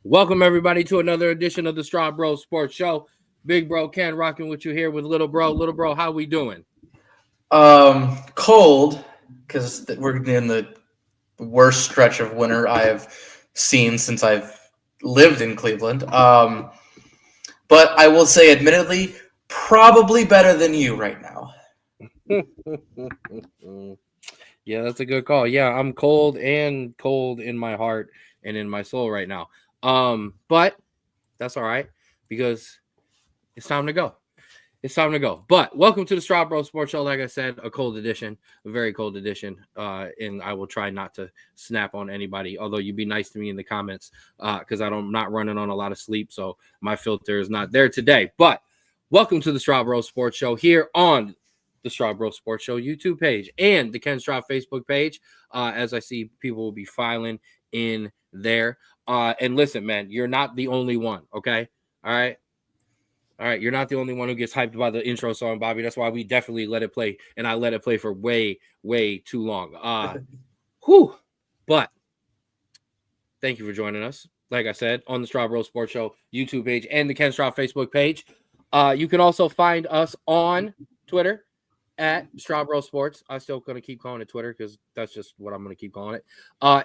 Welcome, everybody, to another edition of the Straub Bros Sports Show. Big bro Ken rocking with you here with little bro. Little bro, how we doing? Cold, because we're in the worst stretch of winter I have seen since I've lived in Cleveland. But I will say, admittedly, probably better than you right now. Yeah, that's a good call. Yeah, I'm cold in my heart and in my soul right now. But that's all right because it's time to go. It's time to go. But welcome to the Straub Bros Sports Show. Like I said, a cold edition, a very cold edition. And I will try not to snap on anybody, although you be nice to me in the comments because I'm not running on a lot of sleep. So my filter is not there today. But welcome to the Straub Bros Sports Show here on the Straub Bros Sports Show YouTube page and the Ken Straub Facebook page. As I see people will be filing in there. And listen, man, you're not the only one. Okay. All right. You're not the only one who gets hyped by the intro song, Bobby. That's why we definitely let it play, and I let it play for way, way too long. But thank you for joining us. Like I said, on the Straub Bros Sports Show YouTube page and the Ken Straub Facebook page. You can also find us on Twitter at Straub Bros Sports. I'm still going to keep calling it Twitter because that's just what I'm going to keep calling it.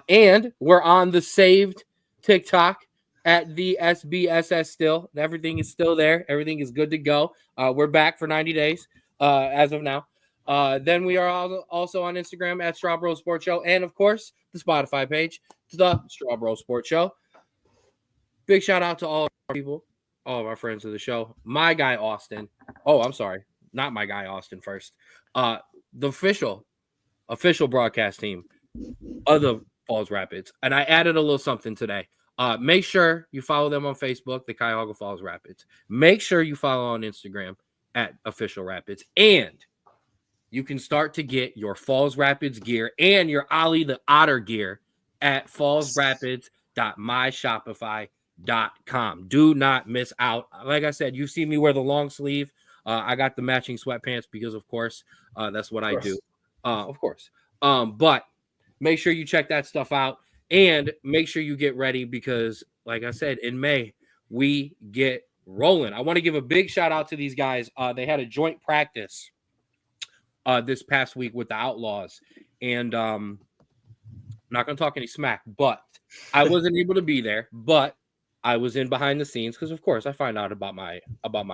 And we're on the saved TikTok at the SBSS still. Everything is still there. Everything is good to go. We're back for 90 days as of now. Then we are also on Instagram at Straub Bros Sports Show. And, of course, the Spotify page, the Straub Bros Sports Show. Big shout out to all of our people, all of our friends of the show. My guy, Austin. Oh, I'm sorry. Not my guy, Austin, first. The official broadcast team of the Falls Rapids. And I added a little something today. Make sure you follow them on Facebook, the Cuyahoga Falls Rapids. Make sure you follow on Instagram at Official Rapids. And you can start to get your Falls Rapids gear and your Ollie the Otter gear at fallsrapids.myshopify.com. Do not miss out. Like I said, you see me wear the long sleeve. I got the matching sweatpants because, of course, that's what I do. Of course. But make sure you check that stuff out. And make sure you get ready because, like I said, in May, we get rolling. I want to give a big shout out to these guys. They had a joint practice this past week with the Outlaws. And I'm not going to talk any smack, but I wasn't able to be there. But I was in behind the scenes because, of course, I find out about my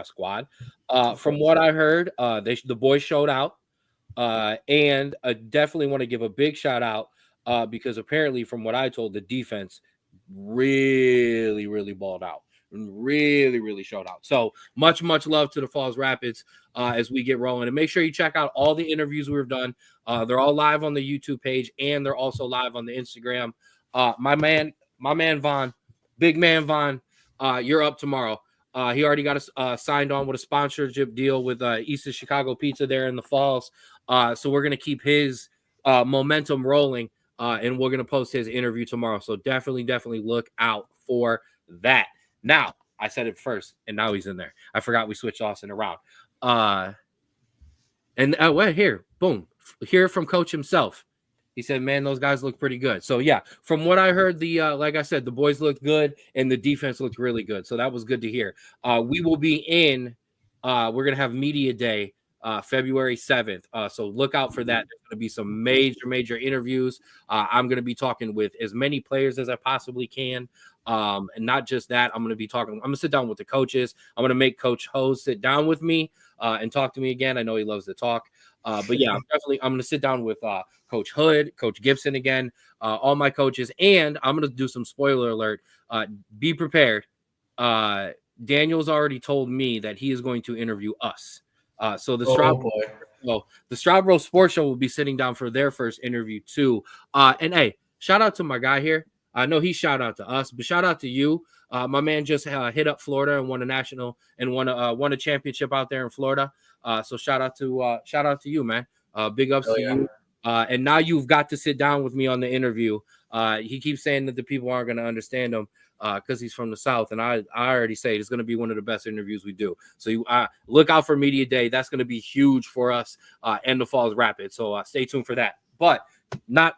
squad. From what I heard, the boys showed out. And I definitely want to give a big shout out. Because apparently, from what I told, the defense really, really balled out and really, really showed out. So much love to the Falls Rapids as we get rolling. And make sure you check out all the interviews we've done. They're all live on the YouTube page and they're also live on the Instagram. My man Vaughn, big man Vaughn, you're up tomorrow. He already got signed on with a sponsorship deal with East of Chicago Pizza there in the Falls. So we're gonna keep his momentum rolling, and we're gonna post his interview tomorrow. So definitely look out for that. Now, I said it first, and now he's in there. I forgot we switched Austin around. And wait, here, boom, hear from Coach himself. He said, "Man, those guys look pretty good." So yeah, from what I heard, the like I said, the boys looked good and the defense looked really good. So that was good to hear. We will be in. We're gonna have media day, February 7th. So look out for that. There's gonna be some major interviews. I'm gonna be talking with as many players as I possibly can. And not just that, I'm gonna sit down with the coaches. I'm gonna make Coach Ho sit down with me and talk to me again. I know he loves to talk. But yeah, I'm going to sit down with Coach Hood, Coach Gibson again, all my coaches, and I'm going to do some spoiler alert. Be prepared. Daniel's already told me that he is going to interview us. So the Straub Bros Sports Show will be sitting down for their first interview too. And hey, shout out to my guy here. I know he shout out to us, but shout out to you. My man just hit up Florida and won a national and won a championship out there in Florida. So shout out to you, man. Big ups to you. And now you've got to sit down with me on the interview. He keeps saying that the people aren't going to understand him because he's from the South. And I already say it's going to be one of the best interviews we do. So you look out for Media Day. That's going to be huge for us and the Falls Rapid. So stay tuned for that. But not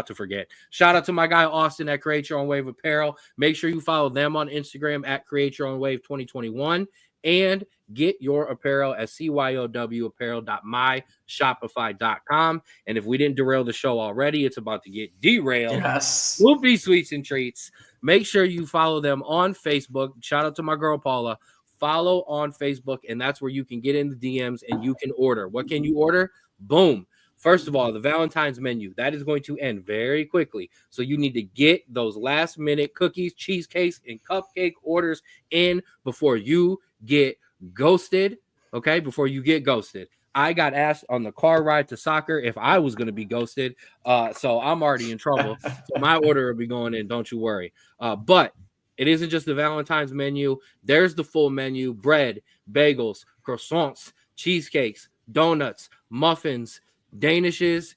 to forget, shout out to my guy Austin at Create Your Own Wave Apparel. Make sure you follow them on Instagram at Create Your Own Wave 2021 and get your apparel at cyowapparel.myshopify.com. And if we didn't derail the show already, it's about to get derailed. Yes. Whoopie Sweets and Treats. Make sure you follow them on Facebook. Shout out to my girl Paula. Follow on Facebook, and that's where you can get in the DMs and you can order. What can you order? Boom. First of all, the Valentine's menu, that is going to end very quickly. So you need to get those last minute cookies, cheesecakes, and cupcake orders in before you get ghosted. Okay, before you get ghosted. I got asked on the car ride to soccer if I was going to be ghosted. So I'm already in trouble. So my order will be going in. Don't you worry. But it isn't just the Valentine's menu. There's the full menu: bread, bagels, croissants, cheesecakes, donuts, muffins, danishes,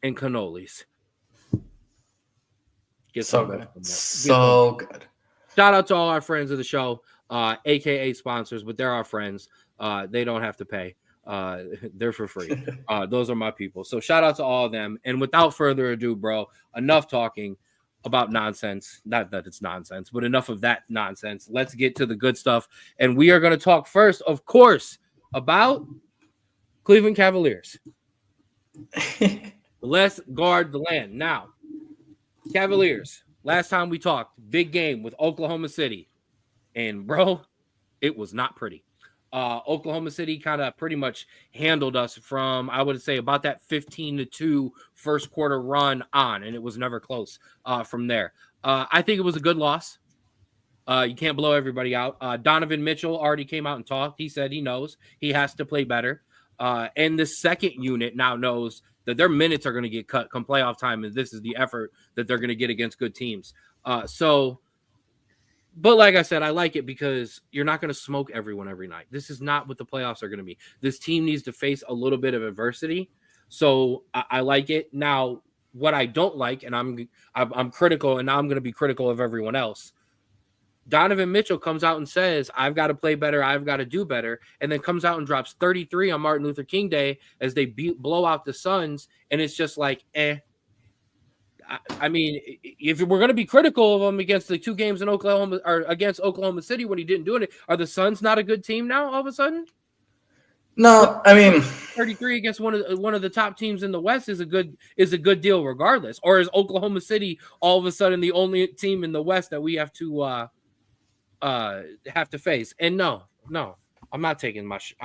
and cannolis. Get so good. So good. Shout out to all our friends of the show, aka sponsors, but they're our friends. They don't have to pay. They're for free. Those are my people. So shout out to all of them. And without further ado, bro, enough talking about nonsense. Not that it's nonsense, but enough of that nonsense. Let's get to the good stuff. And we are going to talk first, of course, about Cleveland Cavaliers. Let's guard the land. Now, Cavaliers, last time we talked, big game with Oklahoma City. And, bro, it was not pretty. Oklahoma City kind of pretty much handled us from, I would say, about that 15-2 first quarter run on, and it was never close from there. I think it was a good loss. You can't blow everybody out. Donovan Mitchell already came out and talked. He said he knows he has to play better. And the second unit now knows that their minutes are going to get cut come playoff time, and this is the effort that they're going to get against good teams. But like I said, I like it because you're not going to smoke everyone every night. This is not what the playoffs are going to be. This team needs to face a little bit of adversity. So I like it. Now, what I don't like, and I'm critical, and now I'm going to be critical of everyone else. Donovan Mitchell comes out and says, I've got to play better, I've got to do better, and then comes out and drops 33 on Martin Luther King Day as they blow out the Suns, and it's just like, I mean, if we're going to be critical of him against the two games in Oklahoma or against Oklahoma City when he didn't do it, are the Suns not a good team now all of a sudden? No, I mean 33 against one of the top teams in the West is a good deal regardless. Or is Oklahoma City all of a sudden the only team in the West that we have to face? And no, I'm not taking my shirt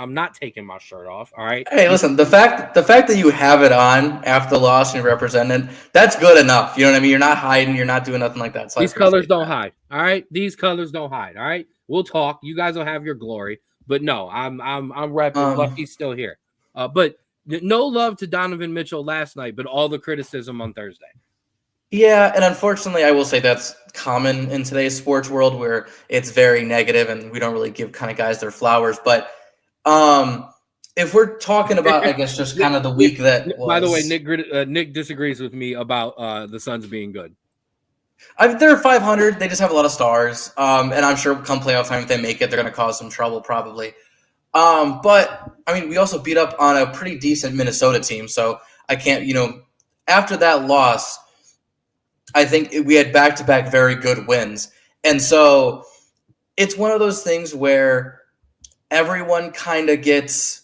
off. All right. Hey, listen, the fact that you have it on after the loss and you're represented, that's good enough. You know what I mean? You're not hiding, you're not doing nothing like that. So these colors don't hide. All right. These colors don't hide. All right. We'll talk. You guys will have your glory. But no, I'm repping. Lucky's still here. But no love to Donovan Mitchell last night, but all the criticism on Thursday. Yeah, and unfortunately, I will say that's common in today's sports world where it's very negative and we don't really give kind of guys their flowers. But um, if we're talking about, I guess, just kind of the week that By the way, was, Nick disagrees with me about the Suns being good. they're 500. They just have a lot of stars, and I'm sure come playoff time, if they make it, they're going to cause some trouble probably. But I mean, we also beat up on a pretty decent Minnesota team, so I can't, after that loss, I think we had back to back very good wins. And so it's one of those things where everyone kind of gets,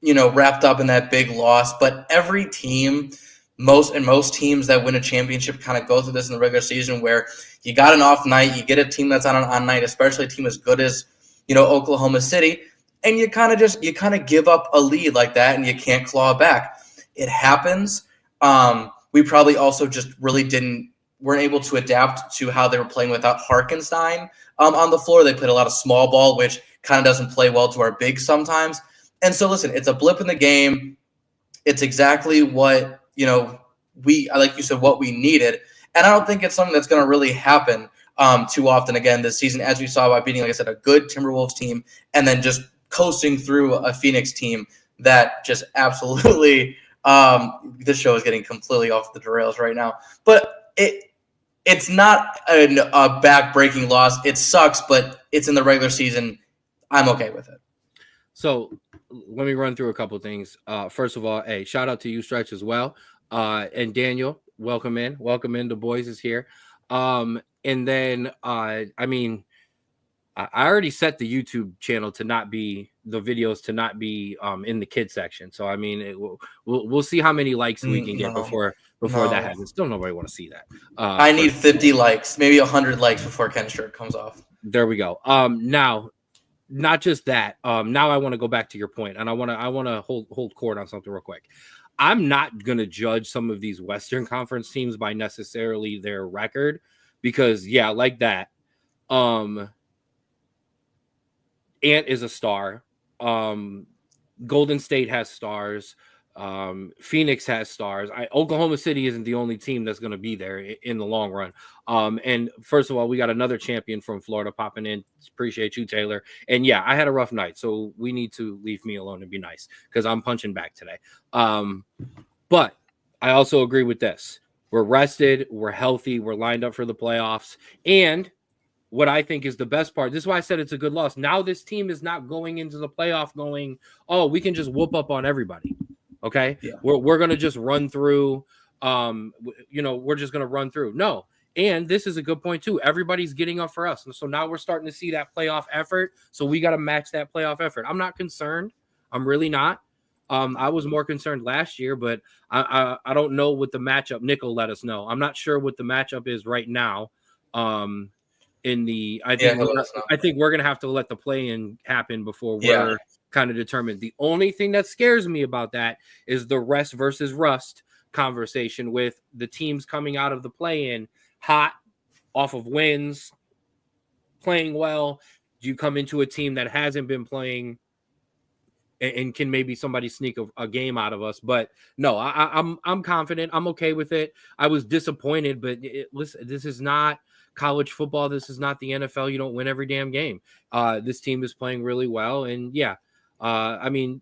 wrapped up in that big loss, but every team, most teams that win a championship kind of go through this in the regular season where you got an off night, you get a team that's on an on night, especially a team as good as, Oklahoma City, and you kind of give up a lead like that and you can't claw back. It happens. We probably also just really weren't able to adapt to how they were playing without Harkenstein on the floor. They played a lot of small ball, which kind of doesn't play well to our bigs sometimes. And so, listen, it's a blip in the game. It's exactly what like you said, what we needed. And I don't think it's something that's going to really happen too often again this season, as we saw by beating, like I said, a good Timberwolves team, and then just coasting through a Phoenix team that just absolutely. This show is getting completely off the rails right now, but it's not a back-breaking loss. It sucks, but it's in the regular season. I'm okay with it. So let me run through a couple things. First of all, hey, shout out to you, Stretch, as well. And Daniel, welcome in. Welcome in. The boys is here. And then, I mean, I already set the YouTube channel to not be the videos to not be in the kid section. So I mean, we'll see how many likes we can get before that happens. Still nobody want to see that. I need 50 likes, maybe 100 likes before Ken's shirt comes off. There we go. Now, not just that. Now I want to go back to your point, and I want to hold court on something real quick. I'm not going to judge some of these Western Conference teams by necessarily their record, because like that. Ant is a star. Golden State has stars. Phoenix has stars. Oklahoma City isn't the only team that's going to be there in the long run. And first of all, we got another champion from Florida popping in. Appreciate you, Taylor. And yeah, I had a rough night, so we need to leave me alone and be nice, because I'm punching back today. But I also agree with this. We're rested. We're healthy. We're lined up for the playoffs. And what I think is the best part, this is why I said it's a good loss. Now this team is not going into the playoff going, oh, we can just whoop up on everybody. Okay. Yeah. We're going to just run through. We're just going to run through. No. And this is a good point too. Everybody's getting up for us. And so now we're starting to see that playoff effort. So we got to match that playoff effort. I'm not concerned. I'm really not. I was more concerned last year, but I don't know what the matchup. Nick will let us know. I'm not sure what the matchup is right now. I think we're gonna have to let the play-in happen before we're kind of determined. The only thing that scares me about that is the rest versus rust conversation, with the teams coming out of the play-in hot off of wins, playing well. Do you come into a team that hasn't been playing and can maybe somebody sneak a game out of us? But no, I'm confident. I'm okay with it. I was disappointed, but listen, this is not college football. This is not the NFL. You don't win every damn game. This team is playing really well, and I mean,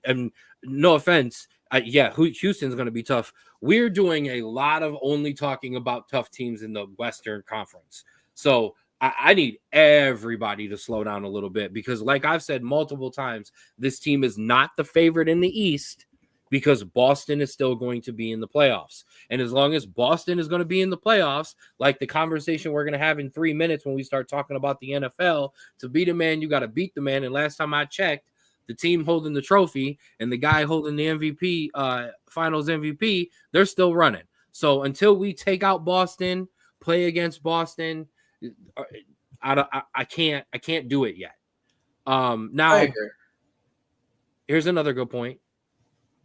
and no offense, Houston's going to be tough. We're doing a lot of only talking about tough teams in the Western Conference, so I need everybody to slow down a little bit, because like I've said multiple times, this team is not the favorite in the East, because Boston is still going to be in the playoffs. And as long as Boston is going to be in the playoffs, like the conversation we're going to have in 3 minutes when we start talking about the NFL, to beat a man, you got to beat the man. And last time I checked, the team holding the trophy and the guy holding the MVP, finals MVP, they're still running. So until we take out Boston, play against Boston, I can't do it yet. Now, I agree. Here's another good point.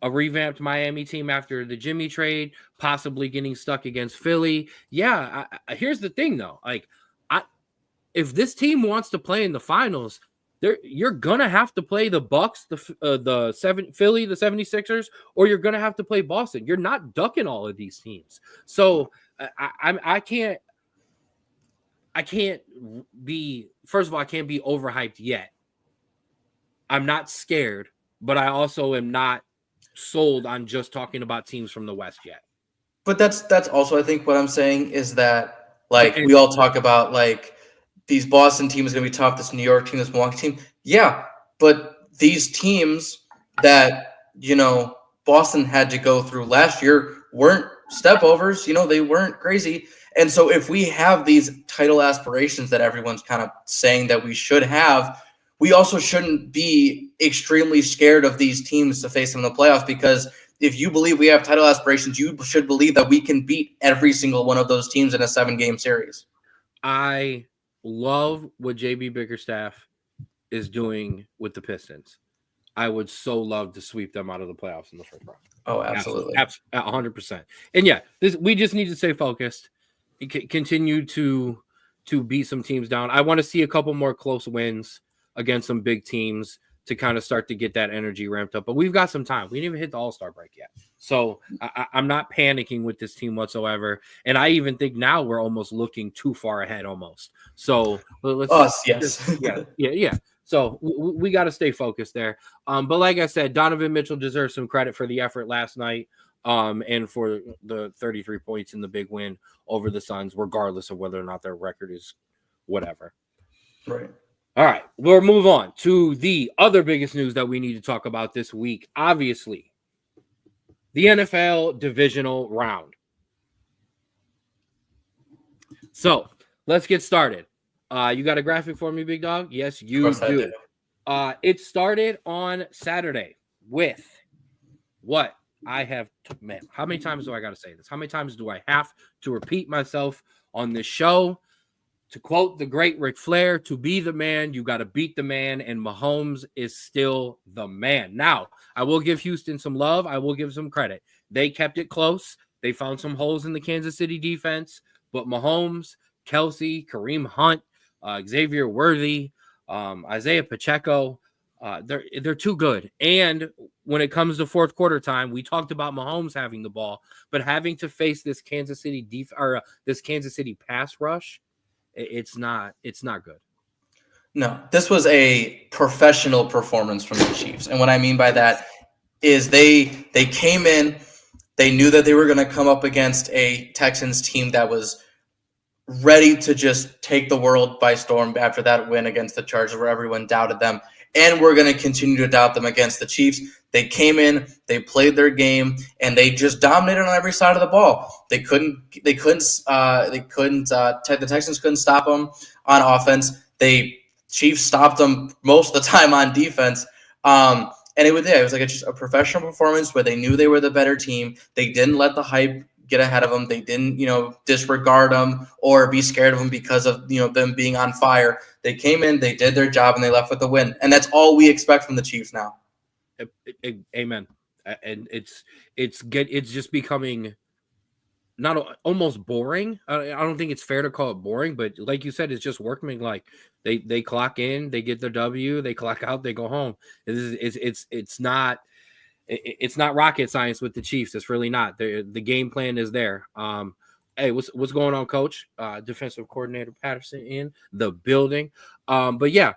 A revamped Miami team after the Jimmy trade, possibly getting stuck against Philly. Here's the thing though. Like, if this team wants to play in the finals, you're gonna have to play the Bucks, Philly, the 76ers, or you're gonna have to play Boston. You're not ducking all of these teams. So I can't be, first of all, I can't be overhyped yet. I'm not scared, but I also am not sold on just talking about teams from the West yet. But that's also, I think, what I'm saying is that, like, And we all talk about, like, these Boston teams are going to be tough, this New York team, this Milwaukee team. Yeah, but these teams that, Boston had to go through last year weren't stepovers. They weren't crazy. And so if we have these title aspirations that everyone's kind of saying that we should have, we also shouldn't be extremely scared of these teams to face them in the playoffs, because if you believe we have title aspirations, you should believe that we can beat every single one of those teams in a 7-game series. I love what JB Bickerstaff is doing with the Pistons. I would so love to sweep them out of the playoffs in the first round. Oh, absolutely. 100%. And yeah, we just need to stay focused, continue to beat some teams down. I want to see a couple more close wins against some big teams to kind of start to get that energy ramped up. But we've got some time. We didn't even hit the All-Star break yet. So I'm not panicking with this team whatsoever. And I even think now we're almost looking too far ahead almost. So yes. Yeah. So we got to stay focused there. But like I said, Donovan Mitchell deserves some credit for the effort last night, and for the 33 points in the big win over the Suns, regardless of whether or not their record is whatever. Right. All right, we'll move on to the other biggest news that we need to talk about this week. Obviously, the NFL divisional round. So let's get started. You got a graphic for me, big dog? Yes, you do. It started on Saturday with what I have. Man, how many times do I got to say this? How many times do I have to repeat myself on this show? To quote the great Ric Flair, to be the man, you got to beat the man, and Mahomes is still the man. Now, I will give Houston some love. I will give some credit. They kept it close. They found some holes in the Kansas City defense, but Mahomes, Kelsey, Kareem Hunt, Xavier Worthy, Isaiah Pacheco, they're too good. And when it comes to fourth quarter time, we talked about Mahomes having the ball, but having to face this Kansas City this Kansas City pass rush, it's not good. No, this was a professional performance from the Chiefs. And what I mean by that is they came in, they knew that they were going to come up against a Texans team that was ready to just take the world by storm after that win against the Chargers, where everyone doubted them. And we're going to continue to doubt them against the Chiefs. They came in, they played their game, and they just dominated on every side of the ball. The Texans couldn't stop them on offense. Chiefs stopped them most of the time on defense. And it was like just a professional performance where they knew they were the better team. They didn't let the hype get ahead of them. They didn't, disregard them or be scared of them because of, them being on fire. They came in, they did their job, and they left with a win. And that's all we expect from the Chiefs now. Amen. And it's just becoming not almost boring. I don't think it's fair to call it boring, but like you said, it's just working. Like they clock in, they get their W, they clock out, they go home. It's not rocket science with the Chiefs. It's really not. The game plan is there. Hey, what's going on, Coach? Defensive coordinator Patterson in the building. But yeah,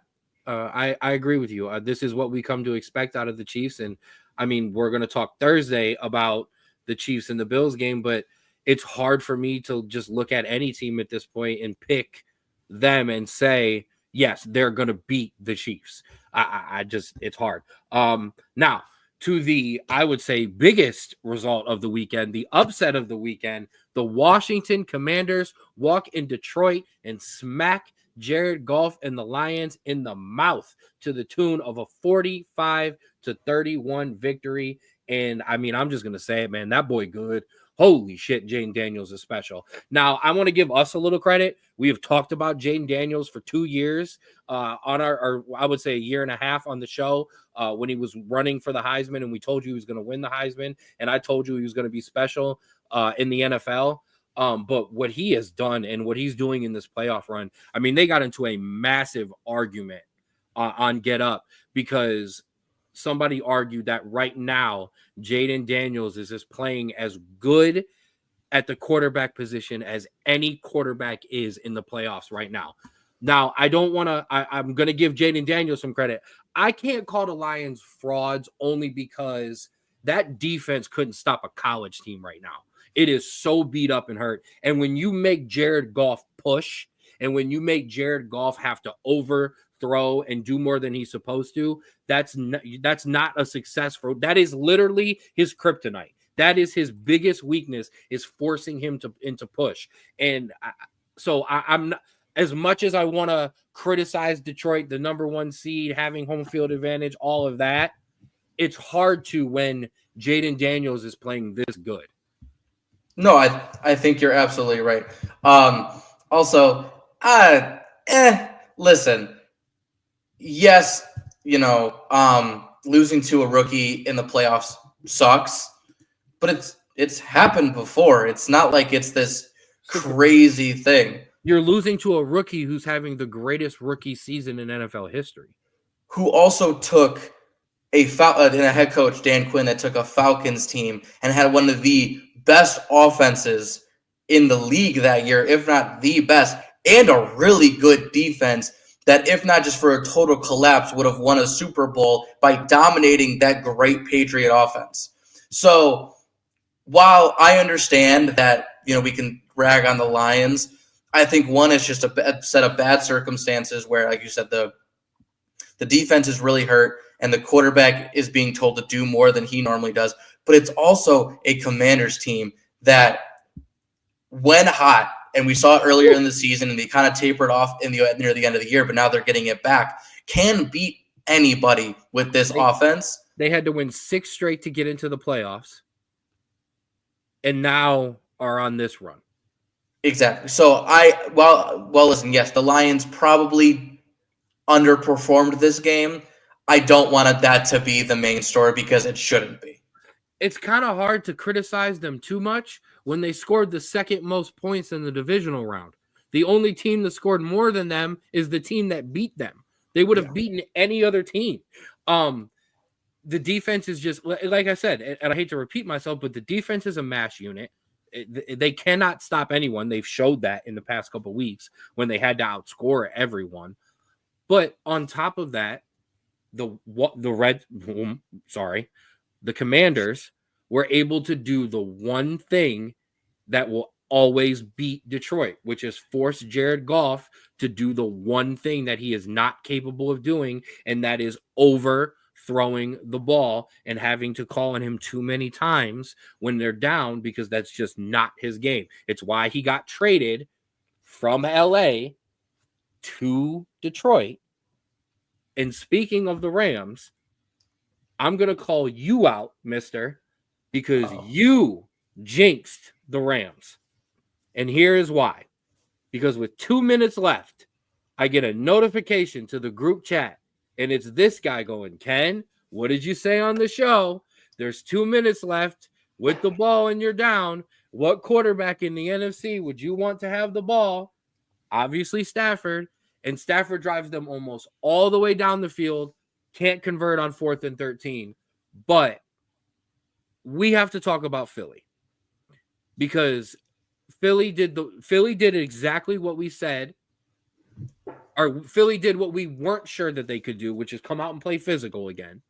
I agree with you. This is what we come to expect out of the Chiefs. And I mean, we're going to talk Thursday about the Chiefs and the Bills game, but it's hard for me to just look at any team at this point and pick them and say, yes, they're going to beat the Chiefs. It's hard. Now, to the, I would say, biggest result of the weekend, the upset of the weekend, the Washington Commanders walk in Detroit and smack Jared Goff and the Lions in the mouth to the tune of a 45-31 victory. And I mean, I'm just going to say it, man, that boy good. Holy shit, Jayden Daniels is special. Now, I want to give us a little credit. We have talked about Jayden Daniels for 2 years on our, I would say, a year and a half on the show when he was running for the Heisman, and we told you he was going to win the Heisman, and I told you he was going to be special in the NFL. But what he has done and what he's doing in this playoff run, I mean, they got into a massive argument on Get Up, because somebody argued that right now Jaden Daniels is just playing as good at the quarterback position as any quarterback is in the playoffs right now. Now, I don't want to, I'm going to give Jaden Daniels some credit. I can't call the Lions frauds only because that defense couldn't stop a college team right now. It is so beat up and hurt. And when you make Jared Goff push, and when you make Jared Goff have to overthrow and do more than he's supposed to, that's not a success for, that is literally his kryptonite. That is his biggest weakness, is forcing him into push. And I'm not, as much as I want to criticize Detroit, the number 1 seed, having home field advantage, all of that, it's hard to when Jaden Daniels is playing this good. No, I think you're absolutely right. Also, listen, yes, losing to a rookie in the playoffs sucks, but it's happened before. It's not like it's this crazy thing. You're losing to a rookie who's having the greatest rookie season in NFL history, who also took a head coach, Dan Quinn, that took a Falcons team and had one of the best offenses in the league that year, if not the best, and a really good defense that, if not just for a total collapse, would have won a Super Bowl by dominating that great Patriot offense. So while I understand that, we can rag on the Lions, I think one is just a set of bad circumstances where, like you said, the defense is really hurt and the quarterback is being told to do more than he normally does. But it's also a Commanders team that, when hot, and we saw it earlier in the season, and they kind of tapered off near the end of the year, but now they're getting it back, can beat anybody with this offense. They had to win 6 straight to get into the playoffs, and now are on this run. Exactly. So listen, yes, the Lions probably underperformed this game. I don't want that to be the main story because it shouldn't be. It's kind of hard to criticize them too much when they scored the second most points in the divisional round. The only team that scored more than them is the team that beat them. They would have beaten any other team. The defense is just, like I said, and I hate to repeat myself, but the defense is a mash unit. They cannot stop anyone. They've showed that in the past couple of weeks when they had to outscore everyone. But on top of that, the Commanders were able to do the one thing that will always beat Detroit, which is force Jared Goff to do the one thing that he is not capable of doing, and that is overthrowing the ball and having to call on him too many times when they're down, because that's just not his game. It's why he got traded from LA to Detroit. And speaking of the Rams, I'm going to call you out, mister, because you jinxed the Rams. And here is why. Because with 2 minutes left, I get a notification to the group chat, and it's this guy going, Ken, what did you say on the show? There's 2 minutes left with the ball and you're down. What quarterback in the NFC would you want to have the ball? Obviously Stafford. And Stafford drives them almost all the way down the field. Can't convert on 4th and 13. But we have to talk about Philly, because Philly did exactly what we said. Or Philly did what we weren't sure that they could do, which is come out and play physical again.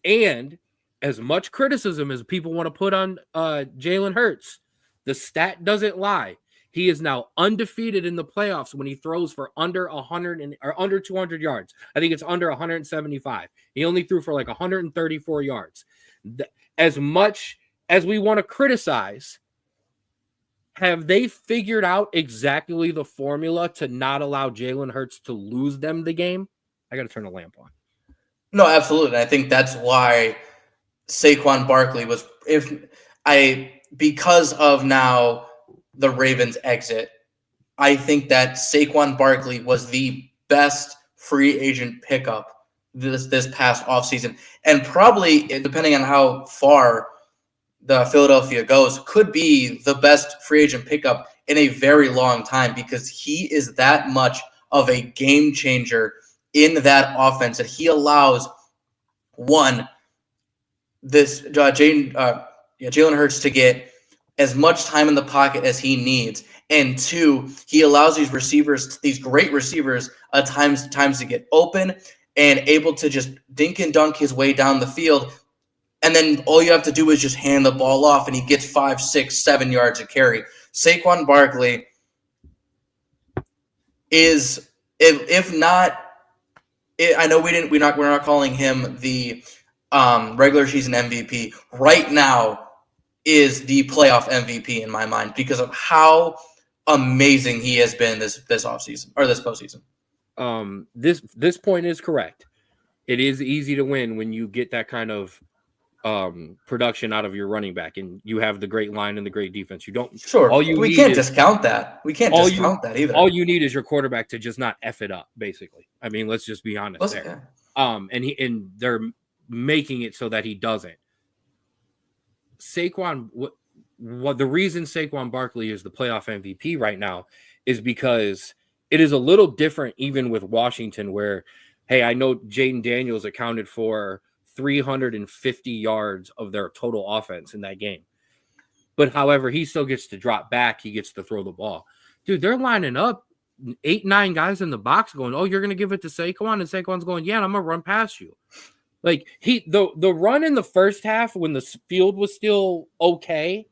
And as much criticism as people want to put on Jalen Hurts, the stat doesn't lie. He is now undefeated in the playoffs when he throws for under 100 or under 200 yards. I think it's under 175. He only threw for like 134 yards. As much as we want to criticize, have they figured out exactly the formula to not allow Jalen Hurts to lose them the game? I got to turn the lamp on. No, absolutely. I think that's why Saquon Barkley was, because of now the Ravens exit, I think that Saquon Barkley was the best free agent pickup this past offseason. And probably, depending on how far the Philadelphia goes, could be the best free agent pickup in a very long time, because he is that much of a game changer in that offense that he allows one this Jalen Hurts to get as much time in the pocket as he needs, and two, he allows these receivers, these great receivers, at times to get open and able to just dink and dunk his way down the field. And then all you have to do is just hand the ball off, and he gets 5, 6, 7 yards a carry. Saquon Barkley is, if not, I know we're not calling him the regular season MVP. Right now is the playoff MVP in my mind because of how amazing he has been this offseason or this postseason. This point is correct. It is easy to win when you get that kind of production out of your running back, and you have the great line and the great defense. You don't. Sure, we can't discount that. We can't discount that either. All you need is your quarterback to just not F it up. Basically, I mean, let's just be honest there. Yeah. And they're making it so that he doesn't. Saquon, what the reason Saquon Barkley is the playoff MVP right now is because it is a little different, even with Washington, where, hey, I know Jaden Daniels accounted for 350 yards of their total offense in that game. But however, he still gets to drop back. He gets to throw the ball. Dude, they're lining up 8, 9 guys in the box going, oh, you're going to give it to Saquon? And Saquon's going, yeah, and I'm going to run past you. Like the run in the first half when the field was still okay,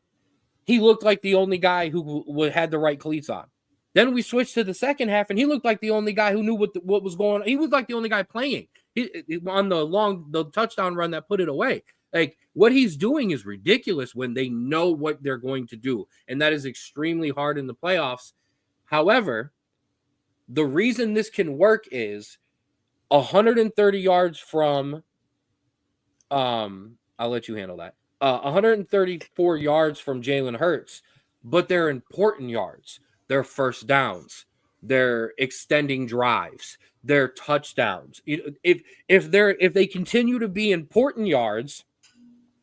he looked like the only guy who had the right cleats on. Then we switched to the second half, and he looked like the only guy who knew what was going on. He was like the only guy playing. He on the touchdown run that put it away. Like, what he's doing is ridiculous when they know what they're going to do, and that is extremely hard in the playoffs. However, the reason this can work is 130 yards from I'll let you handle that. 134 yards from Jalen Hurts, but they're important yards. They're first downs. They're extending drives. They're touchdowns. If they continue to be important yards,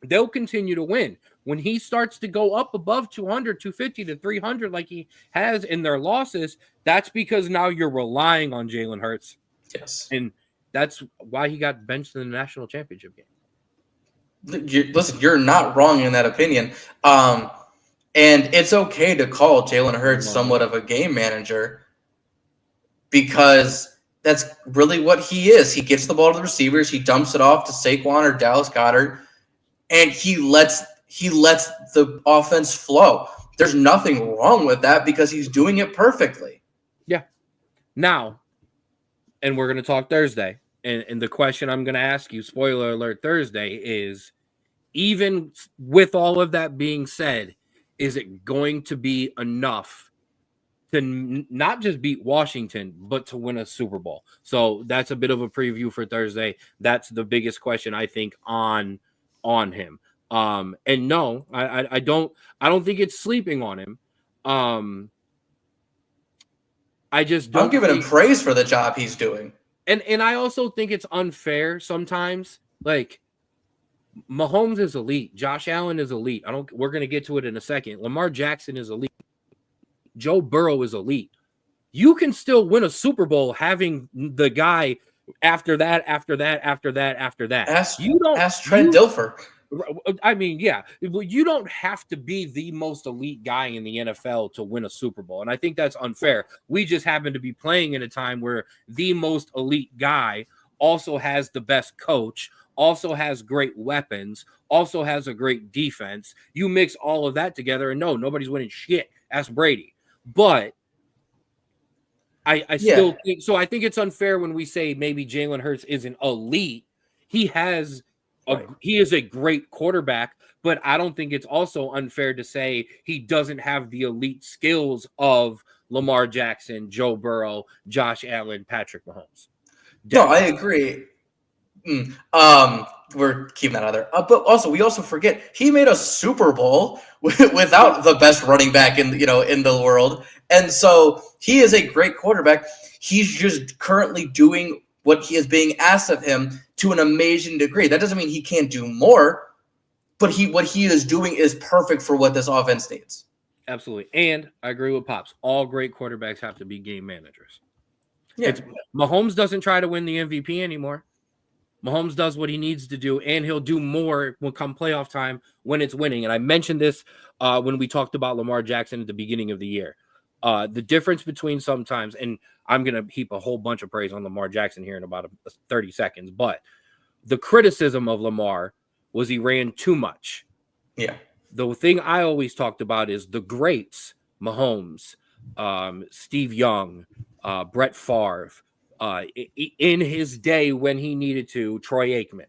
they'll continue to win. When he starts to go up above 200, 250 to 300 like he has in their losses, that's because now you're relying on Jalen Hurts. Yes. And that's why he got benched in the national championship game. Listen, you're not wrong in that opinion. And it's okay to call Jalen Hurts somewhat of a game manager because that's really what he is. He gets the ball to the receivers, he dumps it off to Saquon or Dallas Goedert, and he lets the offense flow. There's nothing wrong with that because he's doing it perfectly. Yeah. Now, and we're going to talk Thursday, and the question I'm going to ask you, spoiler alert Thursday, is even with all of that being said, is it going to be enough to not just beat Washington, but to win a Super Bowl? So that's a bit of a preview for Thursday. That's the biggest question, I think, on him. And no, I don't think it's sleeping on him. I just don't. I'm giving him praise for the job he's doing. And I also think it's unfair sometimes. Like, Mahomes is elite. Josh Allen is elite. We're going to get to it in a second. Lamar Jackson is elite. Joe Burrow is elite. You can still win a Super Bowl having the guy after that. Ask Trent Dilfer. I mean, yeah, you don't have to be the most elite guy in the NFL to win a Super Bowl. And I think that's unfair. We just happen to be playing in a time where the most elite guy also has the best coach, also has great weapons, also has a great defense. You mix all of that together, and no, nobody's winning shit. Ask Brady. But I still think so. I think it's unfair when we say maybe Jalen Hurts isn't elite. He is a great quarterback, but I don't think it's also unfair to say he doesn't have the elite skills of Lamar Jackson, Joe Burrow, Josh Allen, Patrick Mahomes. No, I agree. We're keeping that out there. But also, we also forget he made a Super Bowl without the best running back in the world, and so he is a great quarterback. He's just currently doing what he is being asked of him to an amazing degree. That doesn't mean he can't do more, but what he is doing is perfect for what this offense needs. Absolutely, and I agree with Pops. All great quarterbacks have to be game managers. Yeah. It's Mahomes doesn't try to win the MVP anymore. Mahomes does what he needs to do, and he'll do more when come playoff time when it's winning. And I mentioned this when we talked about Lamar Jackson at the beginning of the year. The difference between sometimes, and I'm going to heap a whole bunch of praise on Lamar Jackson here in about 30 seconds, but the criticism of Lamar was he ran too much. Yeah. The thing I always talked about is the greats, Mahomes, Steve Young, Brett Favre, in his day when he needed to, Troy Aikman.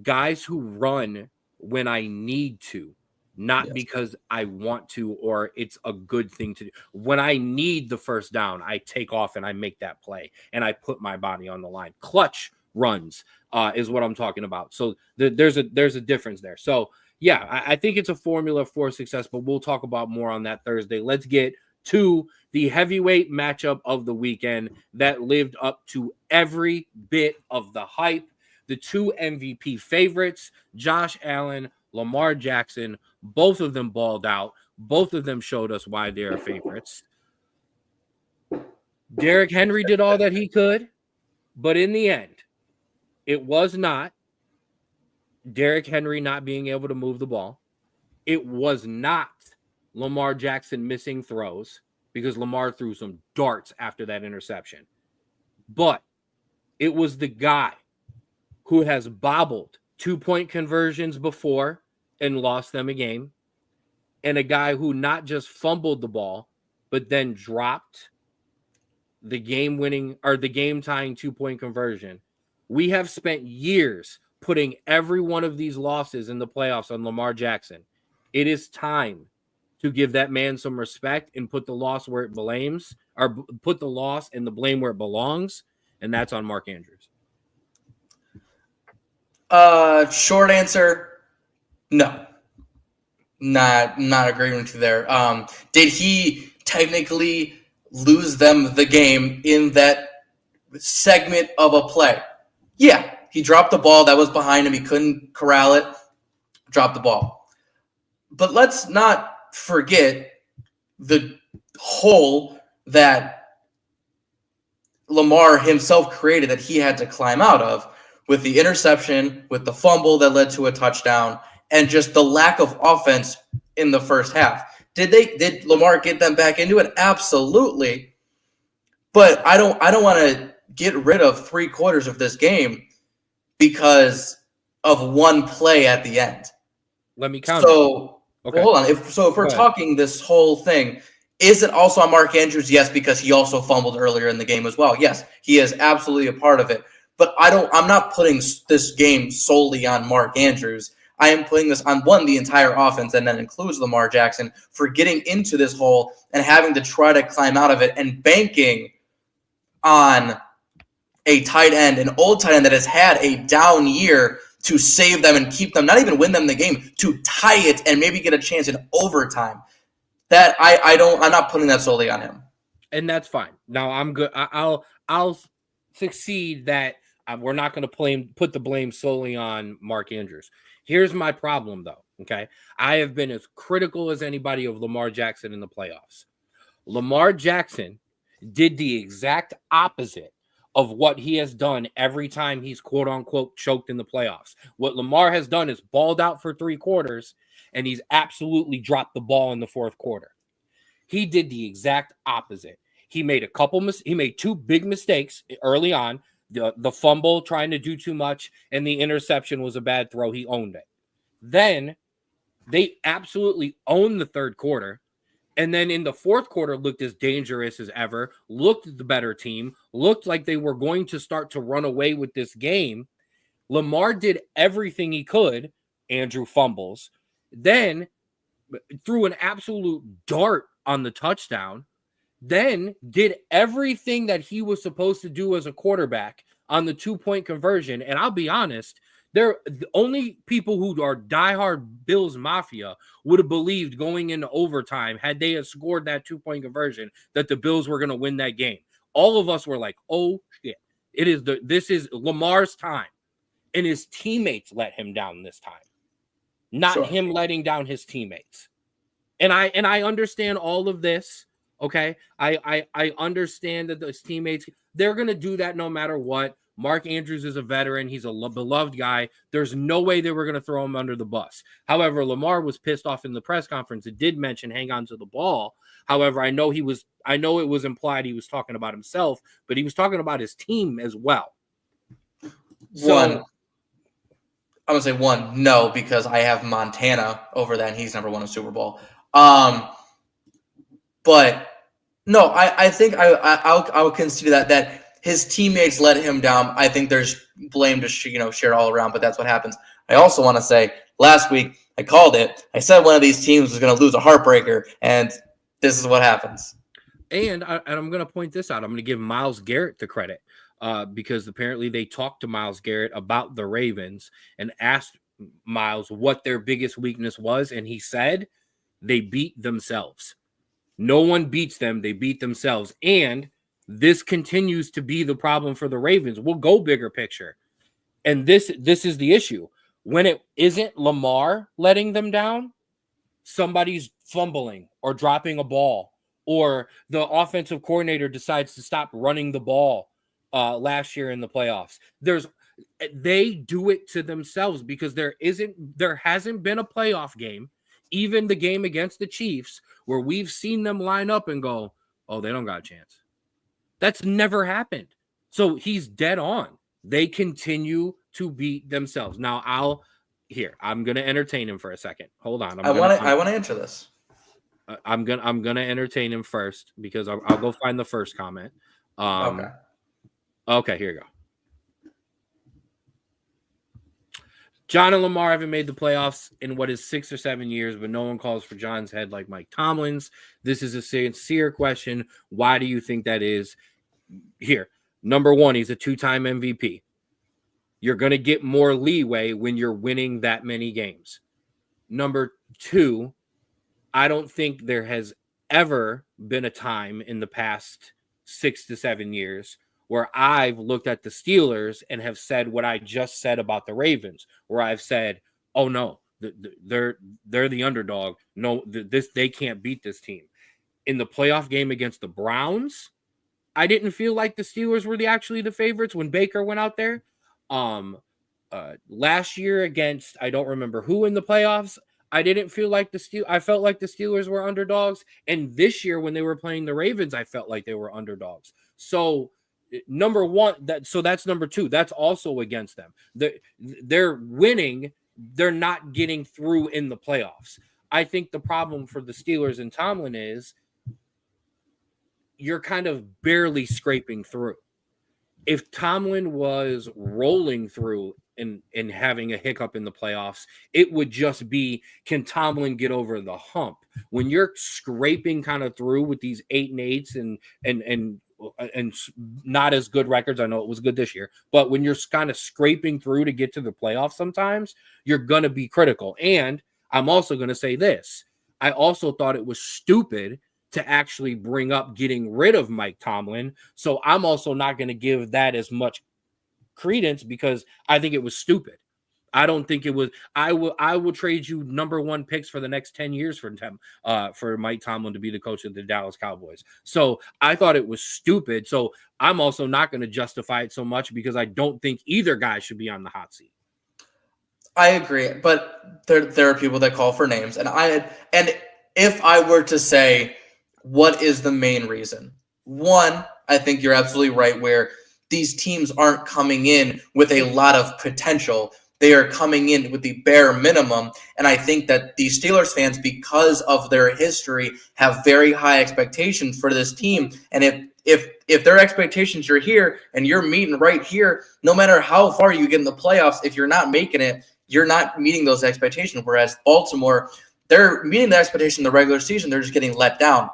Guys who run when I need to, not Yes. because I want to or it's a good thing to do. When I need the first down, I take off and I make that play and I put my body on the line. Clutch runs is what I'm talking about. So there's a difference there. So yeah, I think it's a formula for success, but we'll talk about more on that Thursday. Let's get to the heavyweight matchup of the weekend that lived up to every bit of the hype. The two MVP favorites, Josh Allen, Lamar Jackson, both of them balled out. Both of them showed us why they're favorites. Derrick Henry did all that he could, but in the end, it was not Derrick Henry not being able to move the ball. It was not Lamar Jackson missing throws because Lamar threw some darts after that interception. But it was the guy who has bobbled 2-point conversions before and lost them a game, and a guy who not just fumbled the ball, but then dropped the game-winning or the game-tying 2-point conversion. We have spent years putting every one of these losses in the playoffs on Lamar Jackson. It is time to give that man some respect and put the loss where it blames, or put the loss and the blame where it belongs, and that's on Mark Andrews. Short answer, no. Not agreeing with you there. Did he technically lose them the game in that segment of a play? Yeah, he dropped the ball that was behind him. He couldn't corral it. Dropped the ball. But let's not forget the hole that Lamar himself created that he had to climb out of with the interception, with the fumble that led to a touchdown, and just the lack of offense in the first half. Did Lamar get them back into it? Absolutely. But I don't want to get rid of 3/4 of this game because of one play at the end. Let me count. So okay. Well, hold on. If we're talking this whole thing, is it also on Mark Andrews? Yes, because he also fumbled earlier in the game as well. Yes, he is absolutely a part of it. But I'm not putting this game solely on Mark Andrews. I am putting this on the entire offense, and that includes Lamar Jackson for getting into this hole and having to try to climb out of it and banking on a tight end, an old tight end that has had a down year to save them and keep them, not even win them the game, to tie it and maybe get a chance in overtime. That I'm not putting that solely on him. And that's fine. Now I'm good. I'll succeed that we're not going to put the blame solely on Mark Andrews. Here's my problem, though. Okay, I have been as critical as anybody of Lamar Jackson in the playoffs. Lamar Jackson did the exact opposite of what he has done every time he's quote unquote choked in the playoffs. What Lamar has done is balled out for 3/4, and he's absolutely dropped the ball in the fourth quarter. He did the exact opposite. He made he made two big mistakes early on. The fumble, trying to do too much, and the interception was a bad throw. He owned it. Then they absolutely owned the third quarter. And then in the fourth quarter, looked as dangerous as ever, looked the better team, looked like they were going to start to run away with this game. Lamar did everything he could. Andrew fumbles. Then threw an absolute dart on the touchdown. Then did everything that he was supposed to do as a quarterback on the 2-point conversion. And I'll be honest, the only people who are diehard Bills Mafia would have believed going into overtime, had they had scored that 2-point conversion, that the Bills were going to win that game. All of us were like, oh shit, this is Lamar's time. And his teammates let him down this time, not him letting down his teammates. And I understand all of this. Okay, I understand that those teammates, they're gonna do that no matter what. Mark Andrews is a veteran. He's a beloved guy. There's no way they were going to throw him under the bus. However, Lamar was pissed off in the press conference. It did mention hang on to the ball. However, I know it was implied he was talking about himself, but he was talking about his team as well. I'm gonna say no, because I have Montana over that, and he's number one in Super Bowl. But no, I think I would consider that his teammates let him down. I think there's blame to share all around, but that's what happens. I also want to say last week I called it. I said one of these teams was going to lose a heartbreaker, and this is what happens. And I'm going to point this out. I'm going to give Myles Garrett the credit because apparently they talked to Myles Garrett about the Ravens and asked Myles what their biggest weakness was, and he said they beat themselves. No one beats them. They beat themselves. And this continues to be the problem for the Ravens. We'll go bigger picture. And this is the issue. When it isn't Lamar letting them down, somebody's fumbling or dropping a ball, or the offensive coordinator decides to stop running the ball last year in the playoffs. They do it to themselves because there hasn't been a playoff game, even the game against the Chiefs, where we've seen them line up and go, oh, they don't got a chance. That's never happened. So he's dead on. They continue to beat themselves. Now I'm going to entertain him for a second. Hold on. I want to answer this. I'm going to entertain him first because I'll go find the first comment. Okay, here you go. John and Lamar haven't made the playoffs in what is 6 or 7 years, but no one calls for John's head like Mike Tomlin's. This is a sincere question. Why do you think that is? Here, number one, he's a 2-time MVP. You're going to get more leeway when you're winning that many games. Number two, I don't think there has ever been a time in the past 6 to 7 years where I've looked at the Steelers and have said what I just said about the Ravens, where I've said, oh no, they're the underdog. No, they can't beat this team. In the playoff game against the Browns, I didn't feel like the Steelers were actually the favorites when Baker went out there. Last year against, I don't remember who in the playoffs, I didn't feel like I felt like the Steelers were underdogs. And this year when they were playing the Ravens, I felt like they were underdogs. So number one, that's number two. That's also against them. They're winning. They're not getting through in the playoffs. I think the problem for the Steelers and Tomlin is you're kind of barely scraping through. If Tomlin was rolling through and having a hiccup in the playoffs, it would just be, can Tomlin get over the hump? When you're scraping kind of through with these 8-8s and not as good records, I know it was good this year, but when you're kind of scraping through to get to the playoffs, sometimes you're going to be critical. And I'm also going to say this. I also thought it was stupid to actually bring up getting rid of Mike Tomlin. So I'm also not going to give that as much credence because I think it was stupid. I don't think it was. I will trade you number one picks for the next 10 years for Mike Tomlin to be the coach of the Dallas Cowboys. So I thought it was stupid. So I'm also not going to justify it so much because I don't think either guy should be on the hot seat. I agree, but there are people that call for names, and if I were to say what is the main reason, one, I think you're absolutely right where these teams aren't coming in with a lot of potential. They are coming in with the bare minimum. And I think that these Steelers fans, because of their history, have very high expectations for this team. And if their expectations are here and you're meeting right here, no matter how far you get in the playoffs, if you're not making it, you're not meeting those expectations. Whereas Baltimore, they're meeting the expectation in the regular season. They're just getting let down.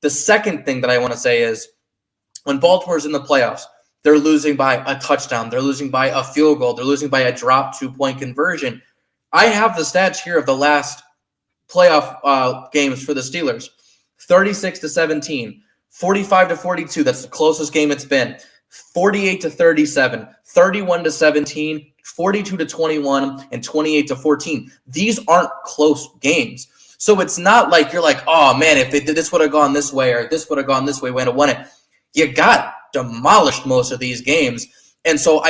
The second thing that I want to say is when Baltimore's in the playoffs, they're losing by a touchdown. They're losing by a field goal. They're losing by a drop 2-point conversion. I have the stats here of the last playoff games for the Steelers. 36-17, 45-42. That's the closest game it's been. 48-37, 31-17, 42-21, and 28-14. These aren't close games. So it's not like you're like, oh man, if this would have gone this way or this would have gone this way, we would have won it. You got demolished most of these games. And so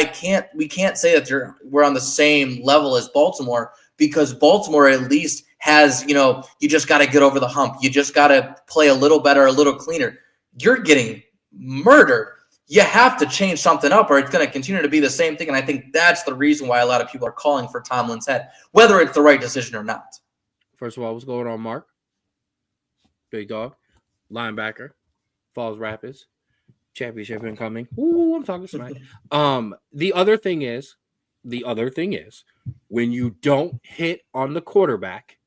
we can't say that we're on the same level as Baltimore, because Baltimore at least has, you just got to get over the hump. You just got to play a little better, a little cleaner. You're getting murdered. You have to change something up, or it's going to continue to be the same thing. And I think that's the reason why a lot of people are calling for Tomlin's head, whether it's the right decision or not. First of all, what's going on, Mark? Big dog, linebacker, Falls Rapids, championship incoming. Ooh, I'm talking smack. The other thing is, when you don't hit on the quarterback,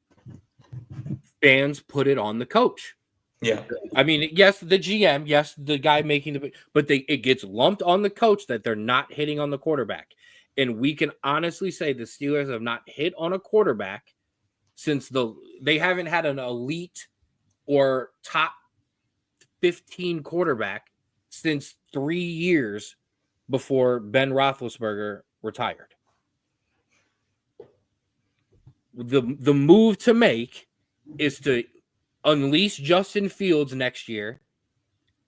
fans put it on the coach. Yeah. I mean, yes, the GM, yes, the guy making but it gets lumped on the coach that they're not hitting on the quarterback. And we can honestly say the Steelers have not hit on a quarterback since they haven't had an elite or top 15 quarterback since 3 years before Ben Roethlisberger retired. The move to make is to unleash Justin Fields next year,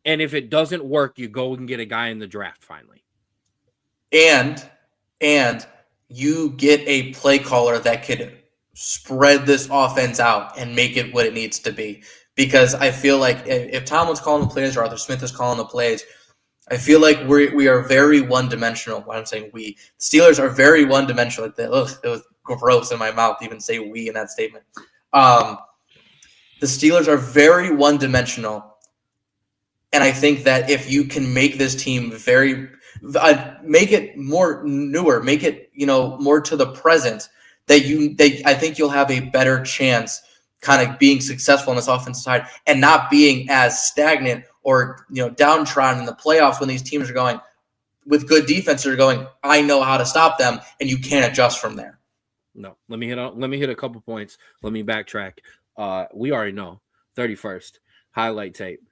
and if it doesn't work, you go and get a guy in the draft finally. And you get a play caller that could spread this offense out and make it what it needs to be. Because I feel like if Tomlin's calling the plays or Arthur Smith is calling the plays, I feel like we are very one-dimensional. When I'm saying we, Steelers are very one-dimensional. Like it was gross in my mouth to even say we in that statement. The Steelers are very one-dimensional, and I think that if you can make this team make it more newer, make it more to the present, I think you'll have a better chance kind of being successful on this offensive side and not being as stagnant or downtrodden in the playoffs when these teams are going with good defense. They're going, I know how to stop them, and you can't adjust from there. No, let me hit a couple points. Let me backtrack. We already know 31st highlight tape.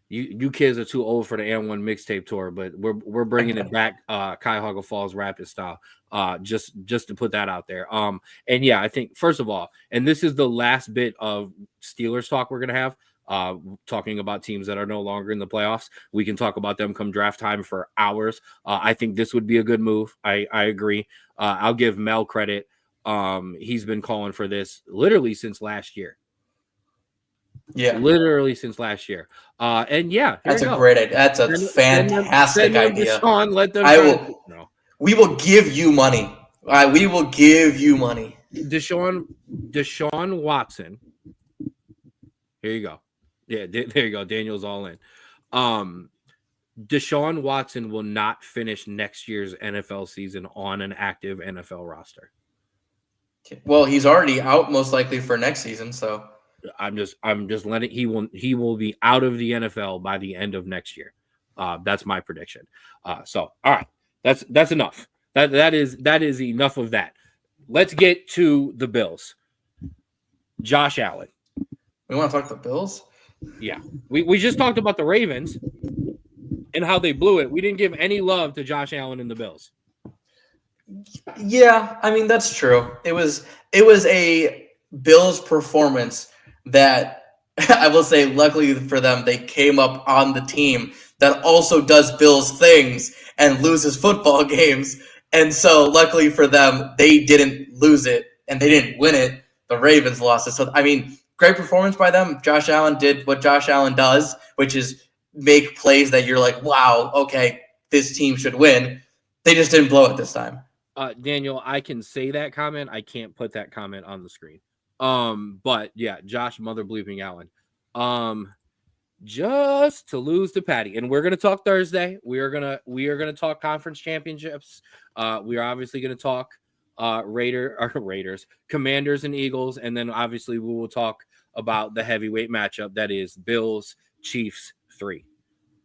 You kids are too old for the N1 mixtape tour, but we're bringing it back. Cuyahoga Falls Rapid style. Just to put that out there. And yeah, I think first of all, and this is the last bit of Steelers talk we're gonna have. Talking about teams that are no longer in the playoffs. We can talk about them come draft time for hours. I think this would be a good move. I agree. I'll give Mel credit. He's been calling for this literally since last year. Yeah, literally since last year. And yeah, that's a great idea. That's a fantastic idea. Deshaun, let them. We will give you money. We will give you money. Deshaun Watson. Here you go. Yeah, there you go. Daniel's all in. Deshaun Watson will not finish next year's NFL season on an active NFL roster. Well, he's already out most likely for next season, so I'm just letting he will be out of the NFL by the end of next year. That's my prediction. So all right, that's enough. That is enough of that. Let's get to the Bills. Josh Allen. We want to talk the Bills? Yeah. We just talked about the Ravens and how they blew it. We didn't give any love to Josh Allen and the Bills. Yeah, I mean that's true. It was a Bills performance that I will say, luckily for them, they came up on the team that also does Bills things and loses football games. And so luckily for them, they didn't lose it and they didn't win it. The Ravens lost it. So, I mean, great performance by them. Josh Allen did what Josh Allen does, which is make plays that you're like, wow, okay, this team should win. They just didn't blow it this time. Daniel, I can say that comment. I can't put that comment on the screen. But yeah, Josh mother bleeping Allen. Just to lose to Patty. And we're gonna talk Thursday. We are gonna talk conference championships. We are obviously gonna talk Raiders, Commanders, and Eagles, and then obviously we will talk about the heavyweight matchup that is Bills Chiefs 3.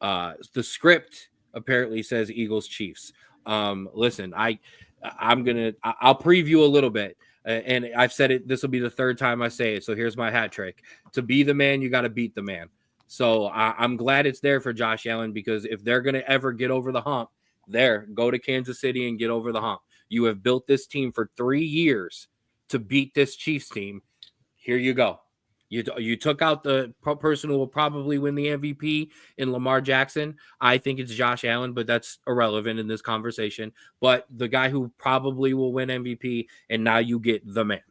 The script apparently says Eagles Chiefs. Listen, I'll preview a little bit. And I've said it, this will be the third time I say it. So here's my hat trick. To be the man, you got to beat the man. So I'm glad it's there for Josh Allen, because if they're going to ever get over the hump, go to Kansas City and get over the hump. You have built this team for 3 years to beat this Chiefs team. Here you go. You took out the person who will probably win the MVP in Lamar Jackson. I think it's Josh Allen, but that's irrelevant in this conversation. But the guy who probably will win MVP, and now you get the man.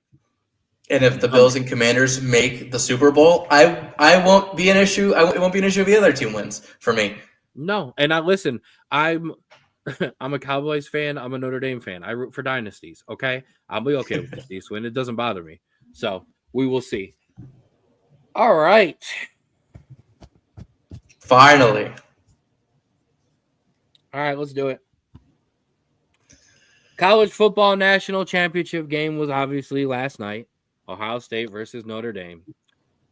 And if the Bills and Commanders make the Super Bowl, I won't be an issue. It won't be an issue if the other team wins for me. No, and I listen. I'm I'm a Cowboys fan. I'm a Notre Dame fan. I root for dynasties. Okay, I'll be okay with the Chiefs win. It doesn't bother me. So we will see. All right. Finally. All right, let's do it. College football national championship game was obviously last night. Ohio State versus Notre Dame.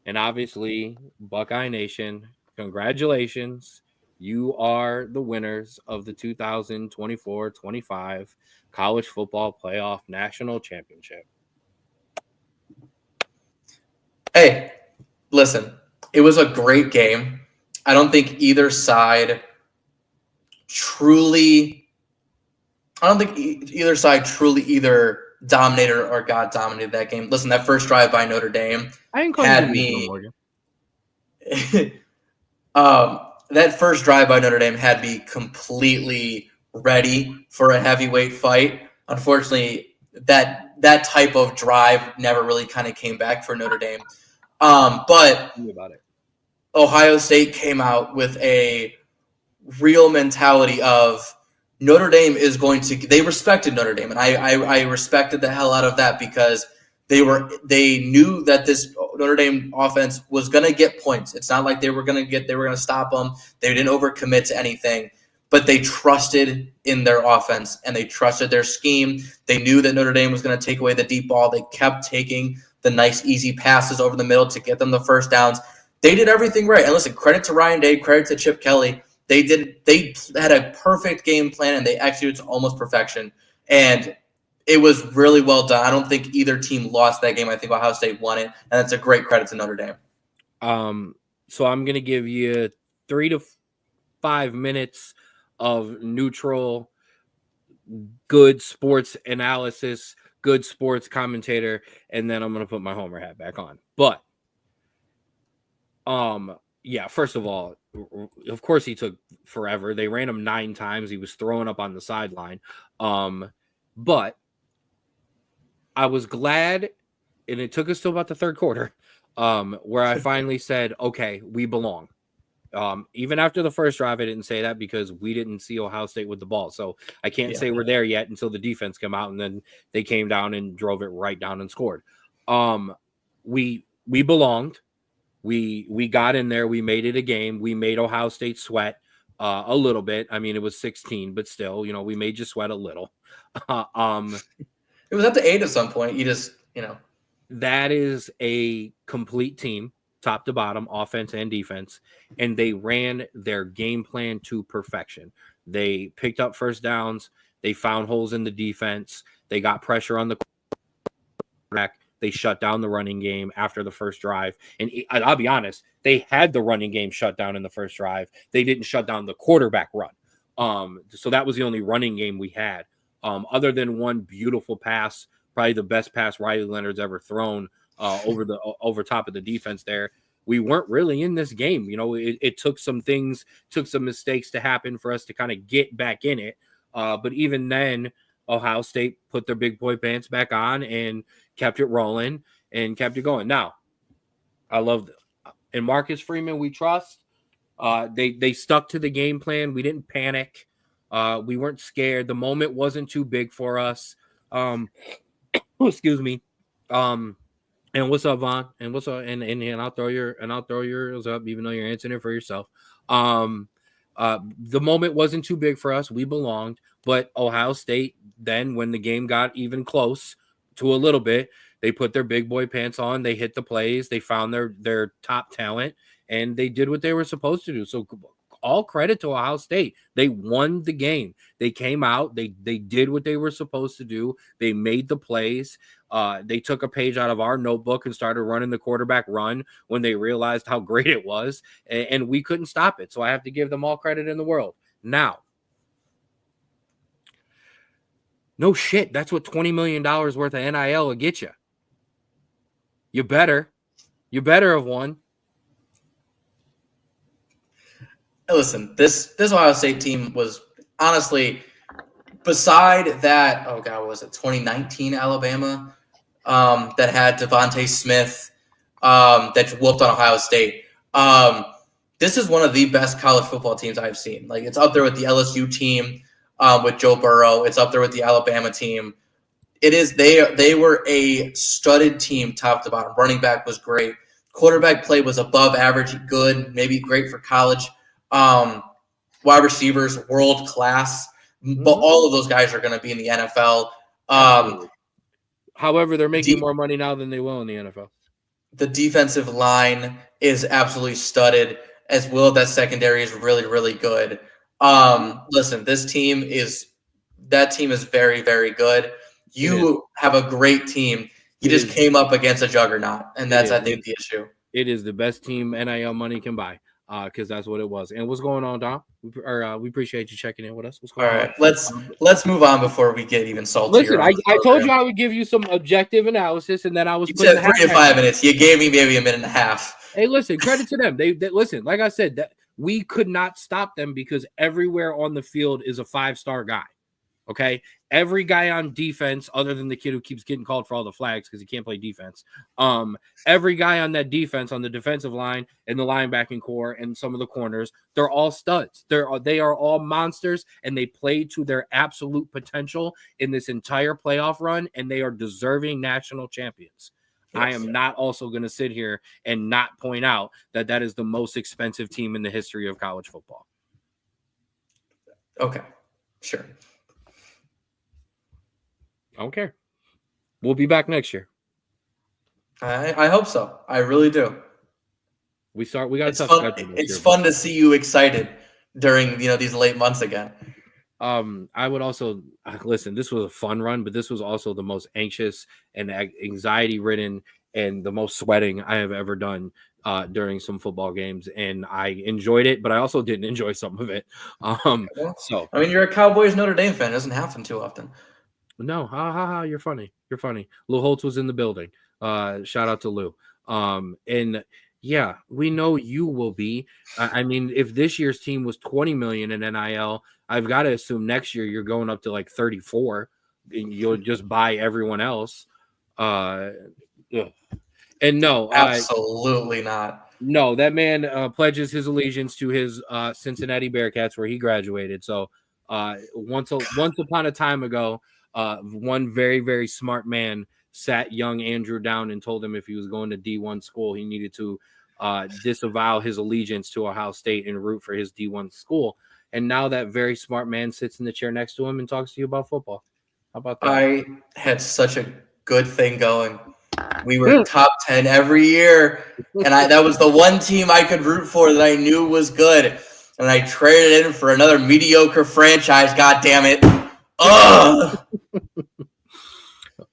And obviously, Buckeye Nation, congratulations. You are the winners of the 2024-25 College Football Playoff National Championship. Hey, listen, it was a great game. I don't think either side truly either dominated or got dominated that game. Listen, that first drive by Notre Dame had me that first drive by Notre Dame had me completely ready for a heavyweight fight. Unfortunately, that type of drive never really kind of came back for Notre Dame. But Ohio State came out with a real mentality of Notre Dame is going to. They respected Notre Dame, and I respected the hell out of that because they knew that this Notre Dame offense was going to get points. It's not like they were going to stop them. They didn't overcommit to anything, but they trusted in their offense and they trusted their scheme. They knew that Notre Dame was going to take away the deep ball. They kept taking the nice, easy passes over the middle to get them the first downs. They did everything right. And listen, credit to Ryan Day, credit to Chip Kelly. They had a perfect game plan and they executed to almost perfection. And it was really well done. I don't think either team lost that game. I think Ohio State won it, and that's a great credit to Notre Dame. So I'm going to give you 3 to 5 minutes of neutral, good sports analysis, good sports commentator, and then I'm going to put my Homer hat back on. But, yeah, first of all, of course he took forever. They ran him 9 times. He was throwing up on the sideline. But I was glad, and it took us to about the third quarter, where I finally said, okay, we belong. Even after the first drive, I didn't say that because we didn't see Ohio State with the ball. So I can't say we're there yet until the defense come out, and then they came down and drove it right down and scored. We belonged. We got in there. We made it a game. We made Ohio State sweat a little bit. I mean, it was 16, but still, we made you sweat a little. It was at the 8 at some point. You just, That is a complete team, top to bottom, offense and defense, and they ran their game plan to perfection. They picked up first downs. They found holes in the defense. They got pressure on the quarterback. They shut down the running game after the first drive. And I'll be honest, they had the running game shut down in the first drive. They didn't shut down the quarterback run. So that was the only running game we had. Other than one beautiful pass, probably the best pass Riley Leonard's ever thrown over top of the defense there. We weren't really in this game. It took some mistakes to happen for us to kind of get back in it. But even then, Ohio State put their big boy pants back on and kept it rolling and kept it going. Now, I love them. And Marcus Freeman, we trust. They stuck to the game plan. We didn't panic. We weren't scared. The moment wasn't too big for us. Excuse me. And what's up, Vaughn? And what's up? And I'll throw yours up, even though you're answering it for yourself. The moment wasn't too big for us. We belonged, but Ohio State then, when the game got even close to a little bit, they put their big boy pants on. They hit the plays. They found their top talent, and they did what they were supposed to do. So all credit to Ohio State. They won the game. They came out. They did what they were supposed to do. They made the plays. They took a page out of our notebook and started running the quarterback run when they realized how great it was, and we couldn't stop it. So I have to give them all credit in the world. Now, no shit, that's what $20 million worth of NIL will get you. You better. You better have won. Listen, this Ohio State team was honestly, beside that, oh god, what was it 2019 Alabama that had Devontae Smith that whooped on Ohio State. This is one of the best college football teams I've seen. Like it's up there with the LSU team with Joe Burrow. It's up there with the Alabama team. It is they were a studded team top to bottom. Running back was great. Quarterback play was above average, good, maybe great for college. Wide receivers, world class. But all of those guys are going to be in the NFL. However, they're making more money now than they will in the NFL. The defensive line is absolutely studded, as well. That secondary is really, really good. Listen, that team is very, very good. You have a great team. You just came up against a juggernaut, and that's, I think, the issue. It is the best team NIL money can buy, because that's what it was. And what's going on, Dom? We appreciate you checking in with us. What's going on? All right, let's move on before we get even saltier. Listen, I told you I would give you some objective analysis, and then I was you said 3 to 5 minutes. You gave me maybe a minute and a half. Hey, listen, credit to them. They listen. Like I said, that we could not stop them because everywhere on the field is a 5-star guy. Okay, every guy on defense, other than the kid who keeps getting called for all the flags because he can't play defense. Every guy on that defense, on the defensive line and the linebacking core and some of the corners, they're all studs. They are all monsters, and they played to their absolute potential in this entire playoff run, and they are deserving national champions. Yes, I am not also going to sit here and not point out that that is the most expensive team in the history of college football. Okay, sure. I don't care. We'll be back next year. I hope so. I really do. We got a tough schedule. It's fun to see you excited during these late months again. I would also listen. This was a fun run, but this was also the most anxious and anxiety-ridden and the most sweating I have ever done during some football games, and I enjoyed it, but I also didn't enjoy some of it. So I mean, you're a Cowboys Notre Dame fan. It doesn't happen too often. No, you're funny. You're funny. Lou Holtz was in the building. Shout out to Lou. And yeah, we know you will be. I mean, if this year's team was 20 million in NIL, I've got to assume next year you're going up to like 34. And you'll just buy everyone else. And no, absolutely not. No, that man pledges his allegiance to his Cincinnati Bearcats, where he graduated. So once upon a time ago, one very, very smart man sat young Andrew down and told him if he was going to D1 school, he needed to disavow his allegiance to Ohio State and root for his D1 school. And now that very smart man sits in the chair next to him and talks to you about football. How about that? I had such a good thing going. We were top 10 every year, and that was the one team I could root for that I knew was good. And I traded in for another mediocre franchise. God damn it! Ugh.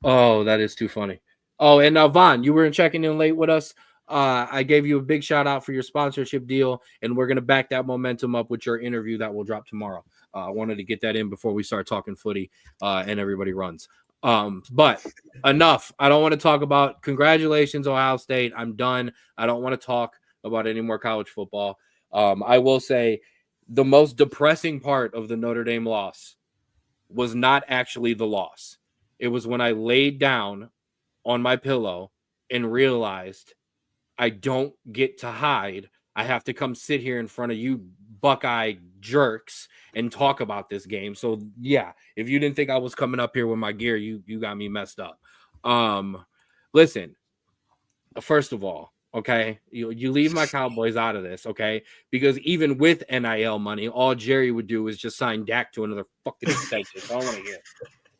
Oh, that is too funny. Oh, and Vaughn, you were checking in late with us. I gave you a big shout out for your sponsorship deal, and we're going to back that momentum up with your interview that will drop tomorrow. I wanted to get that in before we start talking footy and everybody runs. But enough. I don't want to talk about congratulations, Ohio State. I'm done. I don't want to talk about any more college football. I will say the most depressing part of the Notre Dame loss was not actually the loss. It was when I laid down on my pillow and realized I don't get to hide. I have to come sit here in front of you Buckeye jerks and talk about this game. So yeah, if you didn't think I was coming up here with my gear, you got me messed up. Listen, first of all, okay, you leave my Cowboys out of this, okay? Because even with NIL money, all Jerry would do is just sign Dak to another fucking extension. So I don't want to hear it.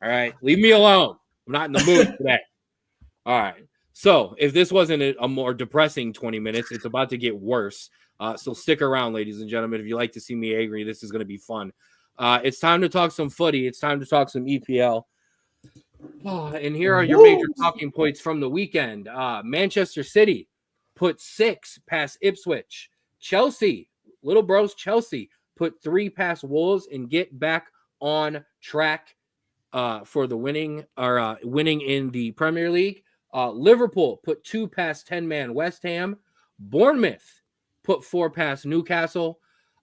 All right, leave me alone. I'm not in the mood today. All right. So if this wasn't a more depressing 20 minutes, it's about to get worse. So stick around, ladies and gentlemen. If you like to see me angry, this is going to be fun. It's time to talk some footy. It's time to talk some EPL. And here are your major talking points from the weekend. Manchester City put 6 past Ipswich. Chelsea, little bros Chelsea, put 3 past Wolves and get back on track for the winning in the Premier League. Liverpool put 2 past 10-man West Ham. Bournemouth put 4 past Newcastle.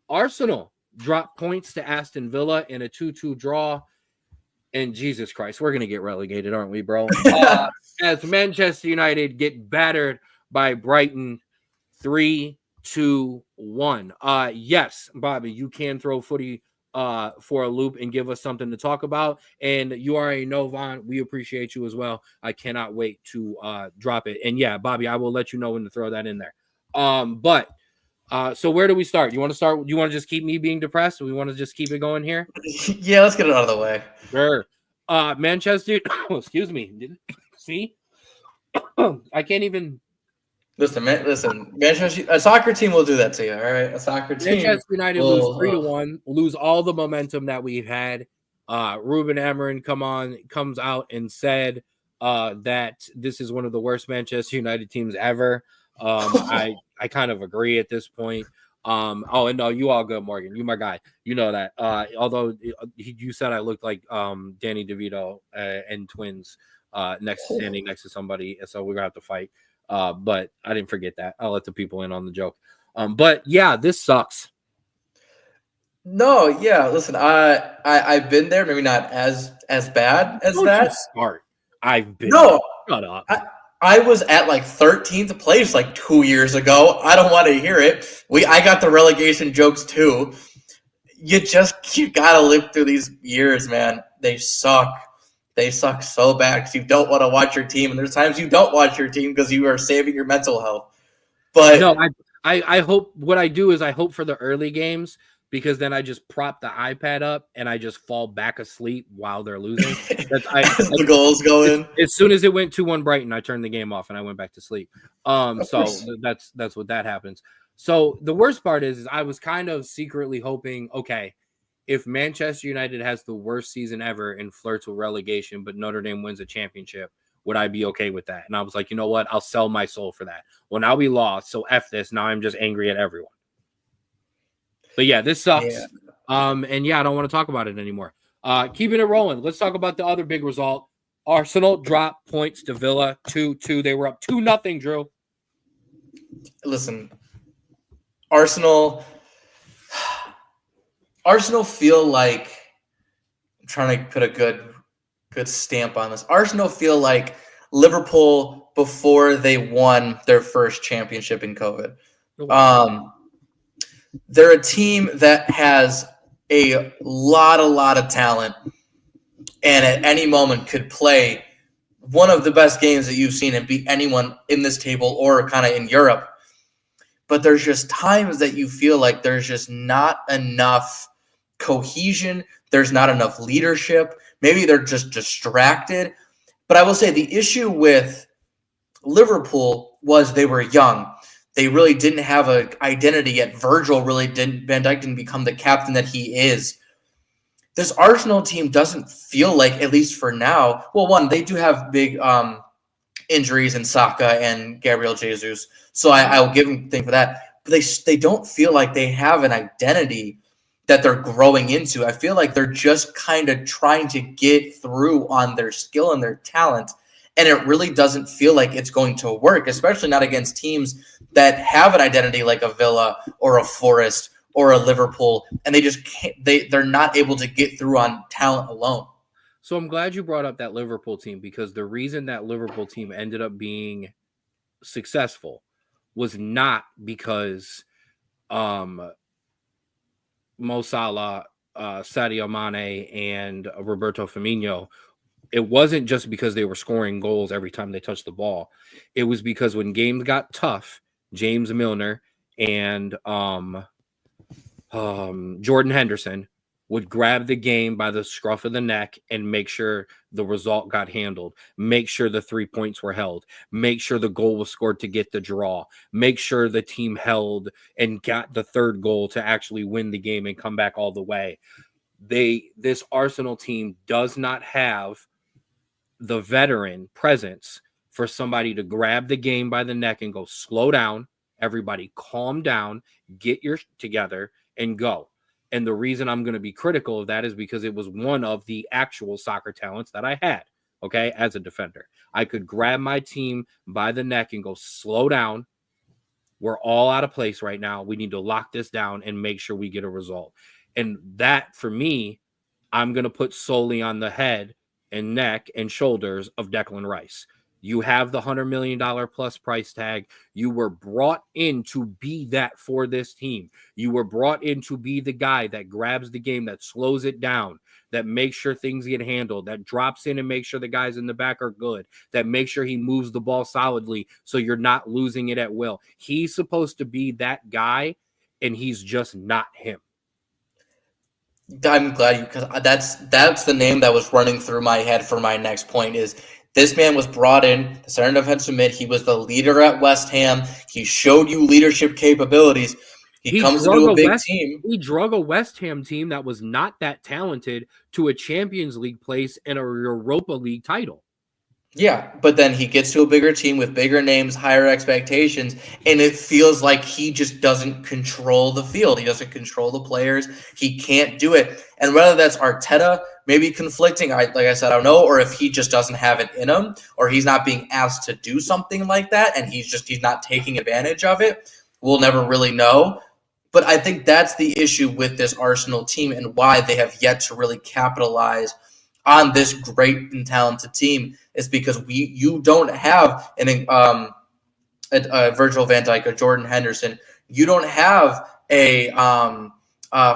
Arsenal dropped points to Aston Villa in a 2-2 draw. And Jesus Christ, we're going to get relegated, aren't we, bro? As Manchester United get battered by Brighton 3-2-1. Yes, Bobby, you can throw footy for a loop and give us something to talk about. And you already know, Vaughn, we appreciate you as well. I cannot wait to drop it. And yeah, Bobby, I will let you know when to throw that in there. So where do we start? You want to start? You want to just keep me being depressed? Or we want to just keep it going here? Yeah, let's get it out of the way. Sure. Manchester, excuse me. See? I can't even. Listen, Manchester, a soccer team will do that to you, all right? A soccer team. Manchester United lose 3-1, lose all the momentum that we've had. Ruben Amorim comes out and said that this is one of the worst Manchester United teams ever. I kind of agree at this point. And no, you all good, Morgan. You my guy. You know that. Although you said I looked like Danny DeVito and twins standing next to somebody, so we're gonna have to fight. But I didn't forget that. I'll let the people in on the joke. But yeah, this sucks. No, yeah. Listen, I've been there. Maybe not as bad as that. Start. I've been. No, shut up. I was at like 13th place like 2 years ago. I don't want to hear it. I got the relegation jokes too. You gotta live through these years, man. They suck. They suck so bad because you don't want to watch your team, and there's times you don't watch your team because you are saving your mental health. But no, I hope what I do is I hope for the early games because then I just prop the iPad up and I just fall back asleep while they're losing. The goals go in. As soon as it went 2-1 Brighton, I turned the game off and I went back to sleep. So that's what that happens. So the worst part is I was kind of secretly hoping, okay, if Manchester United has the worst season ever and flirts with relegation, but Notre Dame wins a championship, would I be okay with that? And I was like, you know what? I'll sell my soul for that. Well, now we lost, so F this. Now I'm just angry at everyone. But yeah, this sucks. Yeah. And yeah, I don't want to talk about it anymore. Keeping it rolling. Let's talk about the other big result. Arsenal dropped points to Villa 2-2. They were up 2-0, Drew. Listen, Arsenal feel like I'm trying to put a good stamp on this. Arsenal feel like Liverpool before they won their first championship in COVID. They're a team that has a lot of talent and at any moment could play one of the best games that you've seen and beat anyone in this table or kind of in Europe. But there's just times that you feel like there's just not enough cohesion. There's not enough leadership. Maybe they're just distracted. But I will say the issue with Liverpool was they were young. They really didn't have an identity yet. Van Dijk didn't become the captain that he is. This Arsenal team doesn't feel like, at least for now, well, one, they do have big injuries in Saka and Gabriel Jesus. So I'll give them thing for that. But they don't feel like they have an identity that they're growing into. I feel like they're just kind of trying to get through on their skill and their talent. And it really doesn't feel like it's going to work, especially not against teams that have an identity like a Villa or a Forest or a Liverpool. And they just can't, they're not able to get through on talent alone. So I'm glad you brought up that Liverpool team because the reason that Liverpool team ended up being successful was not because Mo Salah, Sadio Mane, and Roberto Firmino. It wasn't just because they were scoring goals every time they touched the ball. It was because when games got tough, James Milner and Jordan Henderson would grab the game by the scruff of the neck and make sure the result got handled, make sure the 3 points were held, make sure the goal was scored to get the draw, make sure the team held and got the third goal to actually win the game and come back all the way. This Arsenal team does not have the veteran presence for somebody to grab the game by the neck and go, slow down, everybody calm down, get your together and go. And the reason I'm going to be critical of that is because it was one of the actual soccer talents that I had. okay, as a defender. I could grab my team by the neck and go, slow down. We're all out of place right now. We need to lock this down and make sure we get a result. And that, for me, I'm going to put solely on the head and neck and shoulders of Declan Rice. You have the $100 million plus price tag. You were brought in to be that for this team. You were brought in to be the guy that grabs the game, that slows it down, that makes sure things get handled, that drops in and makes sure the guys in the back are good, that makes sure he moves the ball solidly so you're not losing it at will. He's supposed to be that guy, and he's just not him. I'm glad because that's the name that was running through my head for my next point is this man was brought in, the center defensive mid. He was the leader at West Ham. He showed you leadership capabilities. He comes into a big team. He drug a West Ham team that was not that talented to a Champions League place and a Europa League title. Yeah, but then he gets to a bigger team with bigger names, higher expectations, and it feels like he just doesn't control the field. He doesn't control the players. He can't do it. And whether that's Arteta, maybe conflicting, like I said, I don't know, or if he just doesn't have it in him, or he's not being asked to do something like that, and he's not taking advantage of it, we'll never really know. But I think that's the issue with this Arsenal team and why they have yet to really capitalize on this great and talented team is because you don't have a Virgil van Dijk, a Jordan Henderson. You don't have a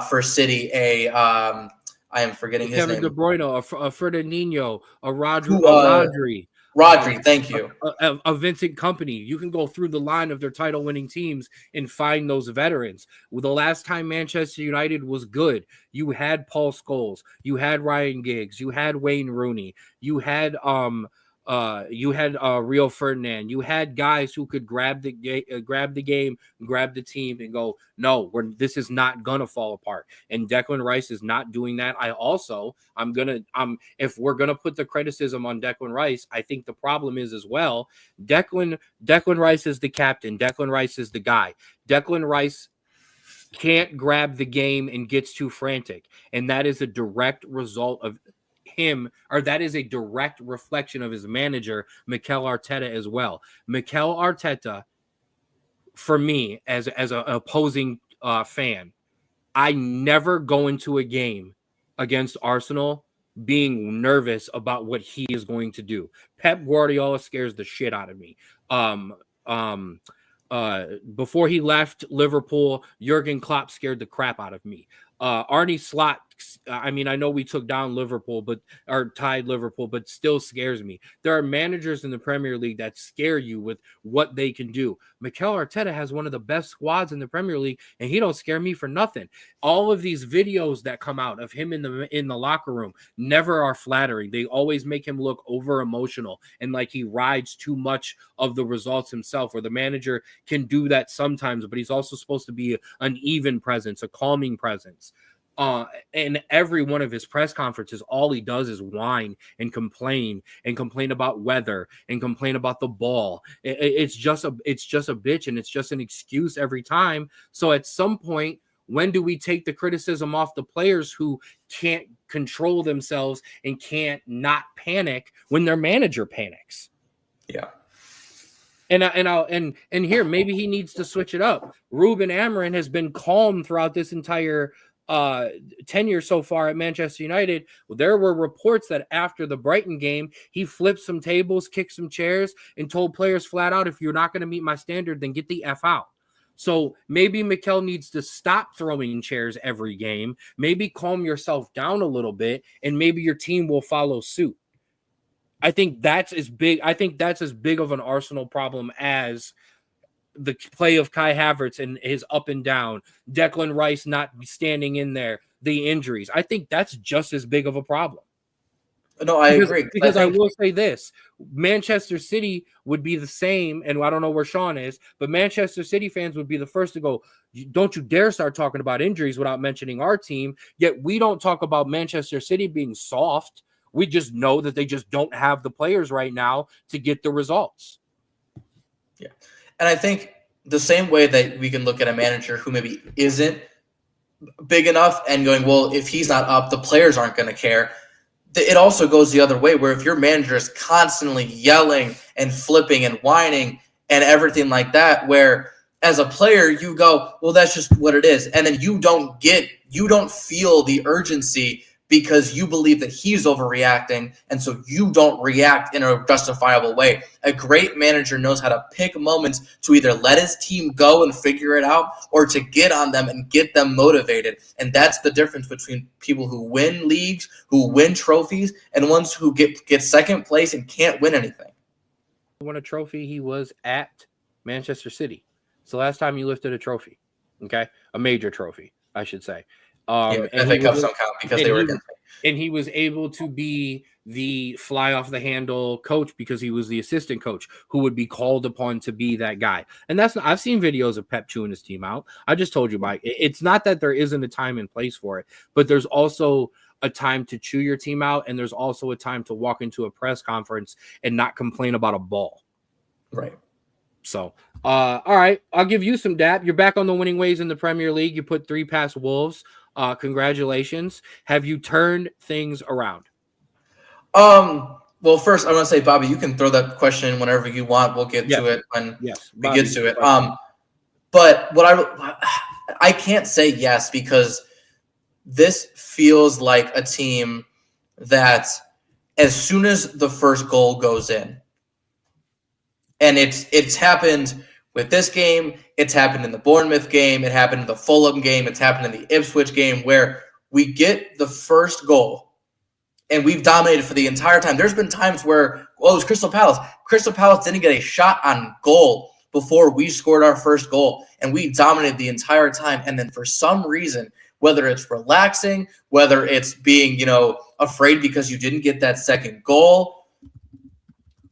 for City I am forgetting his Kevin name. De Bruyne, a Fernandinho, a Rodri. Rodri, thank you. A Vincent Company. You can go through the line of their title-winning teams and find those veterans. Well, the last time Manchester United was good, you had Paul Scholes, you had Ryan Giggs, you had Wayne Rooney, you had Rio Ferdinand. You had guys who could grab the game, grab the team, and go, no, this is not gonna fall apart. And Declan Rice is not doing that. If we're gonna put the criticism on Declan Rice, I think the problem is as well. Declan Rice is the captain. Declan Rice is the guy. Declan Rice can't grab the game and gets too frantic, and that is a direct result of him, or that is a direct reflection of his manager, Mikel Arteta, as well. Mikel Arteta, for me, as an opposing fan, I never go into a game against Arsenal being nervous about what he is going to do. Pep Guardiola scares the shit out of me. Before he left Liverpool, Jurgen Klopp scared the crap out of me. Arne Slot, I mean, I know we took down Liverpool, tied Liverpool, but still scares me. There are managers in the Premier League that scare you with what they can do. Mikel Arteta has one of the best squads in the Premier League, and he don't scare me for nothing. All of these videos that come out of him in the locker room never are flattering. They always make him look over emotional and like he rides too much of the results himself, where the manager can do that sometimes, but he's also supposed to be an even presence, a calming presence. And every one of his press conferences, all he does is whine and complain about weather and complain about the ball. It's just a bitch, and it's just an excuse every time. So at some point, when do we take the criticism off the players who can't control themselves and can't not panic when their manager panics? Yeah. And here, maybe he needs to switch it up. Ruben Amorim has been calm throughout this entire tenure so far at Manchester United. There were reports that after the Brighton game, he flipped some tables, kicked some chairs, and told players flat out, if you're not going to meet my standard, then get the F out. So maybe Mikel needs to stop throwing chairs every game, maybe calm yourself down a little bit, and maybe your team will follow suit. I think that's as big of an Arsenal problem as the play of Kai Havertz and his up and down, Declan Rice not standing in there, the injuries. I think that's just as big of a problem. No, I agree. Because I will say this, Manchester City would be the same, and I don't know where Sean is, but Manchester City fans would be the first to go, don't you dare start talking about injuries without mentioning our team. Yet we don't talk about Manchester City being soft. We just know that they just don't have the players right now to get the results. Yeah. And I think the same way that we can look at a manager who maybe isn't big enough and going, well, if he's not up, the players aren't going to care. it also goes the other way, where if your manager is constantly yelling and flipping and whining and everything like that, where as a player you go, well, that's just what it is, and then you don't feel the urgency because you believe that he's overreacting, and so you don't react in a justifiable way. A great manager knows how to pick moments to either let his team go and figure it out, or to get on them and get them motivated. And that's the difference between people who win leagues, who win trophies, and ones who get second place and can't win anything. Won a trophy. He was at Manchester City. It's the last time you lifted a trophy. Okay, a major trophy, I should say. Yeah, And FA he Cups was, don't count because and they were he against me. and he was able to be the fly off the handle coach because he was the assistant coach who would be called upon to be that guy. And I've seen videos of Pep chewing his team out. I just told you, Mike, it's not that there isn't a time and place for it, but there's also a time to chew your team out, and there's also a time to walk into a press conference and not complain about a ball. Right. So, all right, I'll give you some dap. You're back on the winning ways in the Premier League. You put 3 past Wolves. Congratulations. Have you turned things around? Well, first I want to say, Bobby, you can throw that question in whenever you want. We'll get to it when we Bobby, get to it. But what I can't say yes, because this feels like a team that as soon as the first goal goes in, and it's happened with this game, it's happened in the Bournemouth game, it happened in the Fulham game, it's happened in the Ipswich game, where we get the first goal and we've dominated for the entire time. There's been times where, it was Crystal Palace. Crystal Palace didn't get a shot on goal before we scored our first goal, and we dominated the entire time. And then for some reason, whether it's relaxing, whether it's being, afraid because you didn't get that second goal,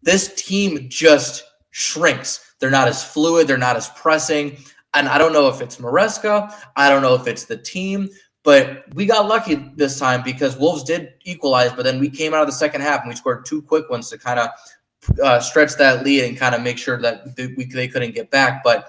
this team just shrinks. They're not as fluid. They're not as pressing. And I don't know if it's Maresca. I don't know if it's the team. But we got lucky this time because Wolves did equalize, but then we came out of the second half and we scored 2 quick ones to kind of stretch that lead and kind of make sure that they couldn't get back. But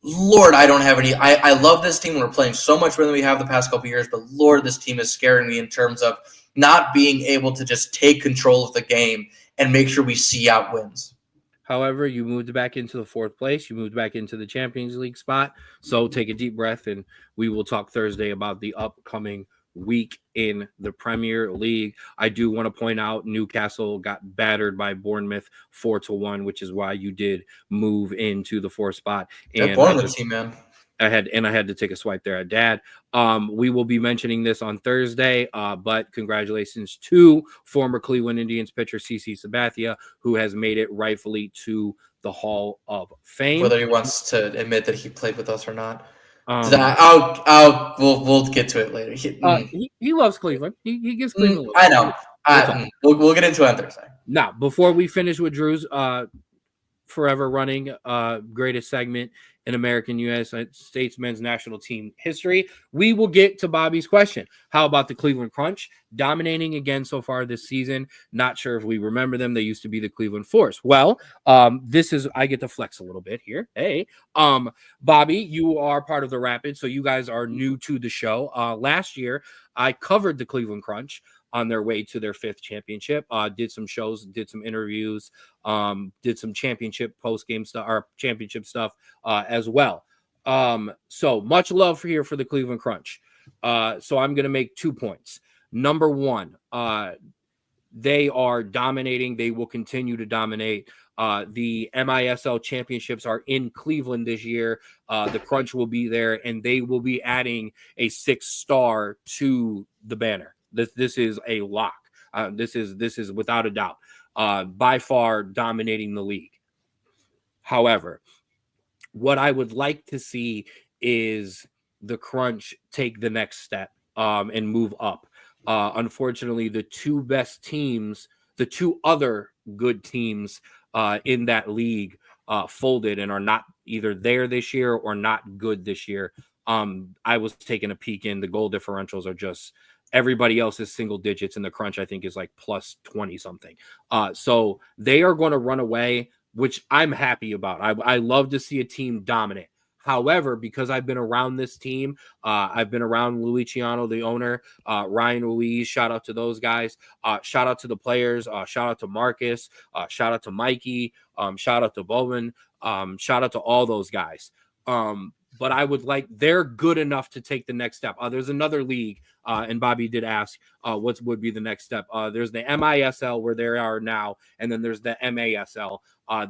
Lord, I don't have any. I love this team. We're playing so much better than we have the past couple of years. But Lord, this team is scaring me in terms of not being able to just take control of the game and make sure we see out wins. However, you moved back into the 4th place. You moved back into the Champions League spot. So take a deep breath, and we will talk Thursday about the upcoming week in the Premier League. I do want to point out Newcastle got battered by Bournemouth 4-1, which is why you did move into the 4th spot. And Bournemouth team, man. I had to take a swipe there at Dad. We will be mentioning this on Thursday, but congratulations to former Cleveland Indians pitcher CC Sabathia, who has made it rightfully to the Hall of Fame. Whether he wants to admit that he played with us or not. We'll get to it later. He loves Cleveland. He gives Cleveland. I know. We'll get into it on Thursday. Now, before we finish with Drew's forever running greatest segment in American United States men's national team history, we will get to Bobby's question. How about the Cleveland Crunch dominating again so far this season? Not sure if we remember them. They used to be the Cleveland Force. Well, I get to flex a little bit here. Hey, Bobby, you are part of the Rapid, so you guys are new to the show. Last year, I covered the Cleveland Crunch on their way to their 5th championship, did some shows, did some interviews, did some championship post-game stuff or championship stuff as well. So much love here for the Cleveland Crunch. So I'm going to make 2 points. Number 1, they are dominating. They will continue to dominate. The MISL championships are in Cleveland this year. The Crunch will be there, and they will be adding a 6th star to the banner. This is a lock. This is without a doubt by far dominating the league. However, what I would like to see is the Crunch take the next step and move up. Unfortunately, the 2 best teams, the 2 other good teams in that league folded and are not either there this year or not good this year. I was taking a peek in. The goal differentials are just everybody else is single digits, and the Crunch, I think, is like plus 20 something. So they are going to run away, which I'm happy about. I love to see a team dominate. However, because I've been around this team, I've been around Luciano, the owner, Ryan Ruiz, shout out to those guys. Shout out to the players. Shout out to Marcus. Shout out to Mikey. Shout out to Bowman. Shout out to all those guys. But I would like, they're good enough to take the next step. There's another league, and Bobby did ask what would be the next step. There's the MISL where they are now, and then there's the MASL.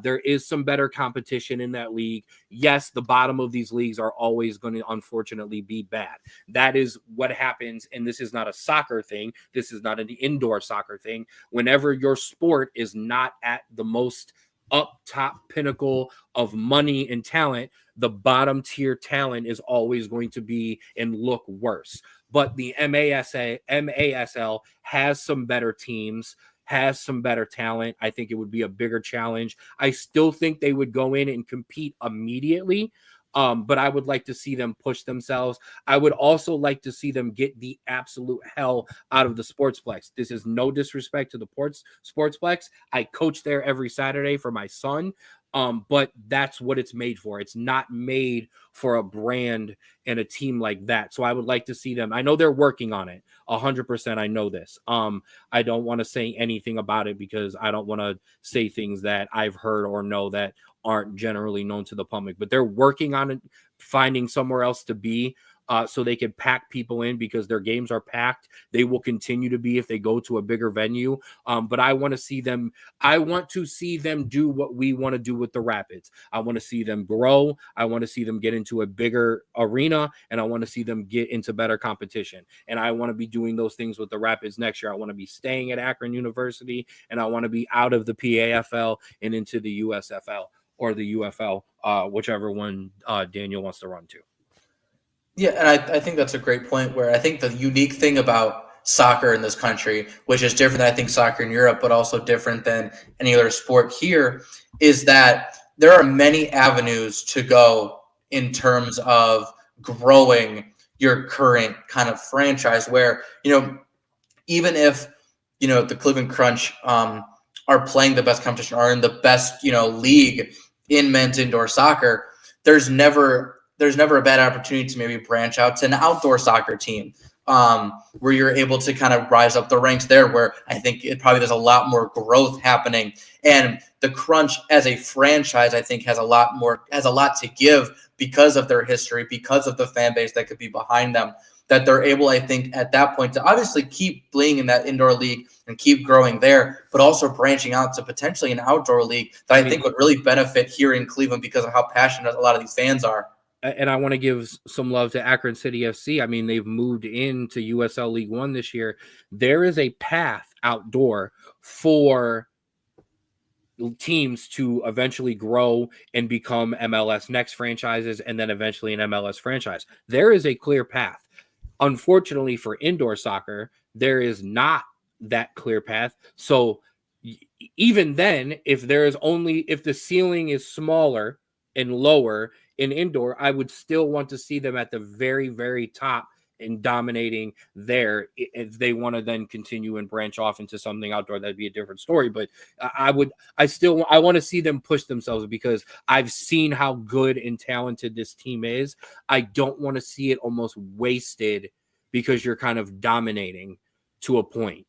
There is some better competition in that league. Yes, the bottom of these leagues are always going to unfortunately be bad. That is what happens, and this is not a soccer thing. This is not an indoor soccer thing. Whenever your sport is not at the most up top pinnacle of money and talent, the bottom tier talent is always going to be and look worse. But the MASL has some better teams, has some better talent. I think it would be a bigger challenge. I still think they would go in and compete immediately. But I would like to see them push themselves. I would also like to see them get the absolute hell out of the Sportsplex. This is no disrespect to the Sportsplex. I coach there every Saturday for my son. But that's what it's made for. It's not made for a brand and a team like that. So I would like to see them. I know they're working on it 100%. I know this. I don't want to say anything about it because I don't want to say things that I've heard or know that aren't generally known to the public, but they're working on it, finding somewhere else to be. So they can pack people in because their games are packed. They will continue to be if they go to a bigger venue. But I want to see them. I want to see them do what we want to do with the Rapids. I want to see them grow. I want to see them get into a bigger arena, and I want to see them get into better competition. And I want to be doing those things with the Rapids next year. I want to be staying at Akron University, and I want to be out of the PAFL and into the USFL or the UFL, whichever one Daniel wants to run to. Yeah, and I think that's a great point where I think the unique thing about soccer in this country, which is different than I think soccer in Europe, but also different than any other sport here, is that there are many avenues to go in terms of growing your current kind of franchise where, even if, the Cleveland Crunch are playing the best competition, are in the best, league in men's indoor soccer, there's never a bad opportunity to maybe branch out to an outdoor soccer team where you're able to kind of rise up the ranks there, where I think it probably there's a lot more growth happening. And the Crunch as a franchise, I think has a lot to give because of their history, because of the fan base that could be behind them, that they're able, I think, at that point to obviously keep playing in that indoor league and keep growing there, but also branching out to potentially an outdoor league that I think would really benefit here in Cleveland because of how passionate a lot of these fans are. And I want to give some love to Akron City FC. I mean, they've moved into USL League One this year. There is a path outdoor for teams to eventually grow and become MLS Next franchises and then eventually an MLS franchise. There is a clear path. Unfortunately for indoor soccer, there is not that clear path. So even then, if the ceiling is smaller and lower in indoor, I would still want to see them at the very, very top and dominating there. If they want to then continue and branch off into something outdoor, that'd be a different story. But I want to see them push themselves because I've seen how good and talented this team is. I don't want to see it almost wasted because you're kind of dominating to a point.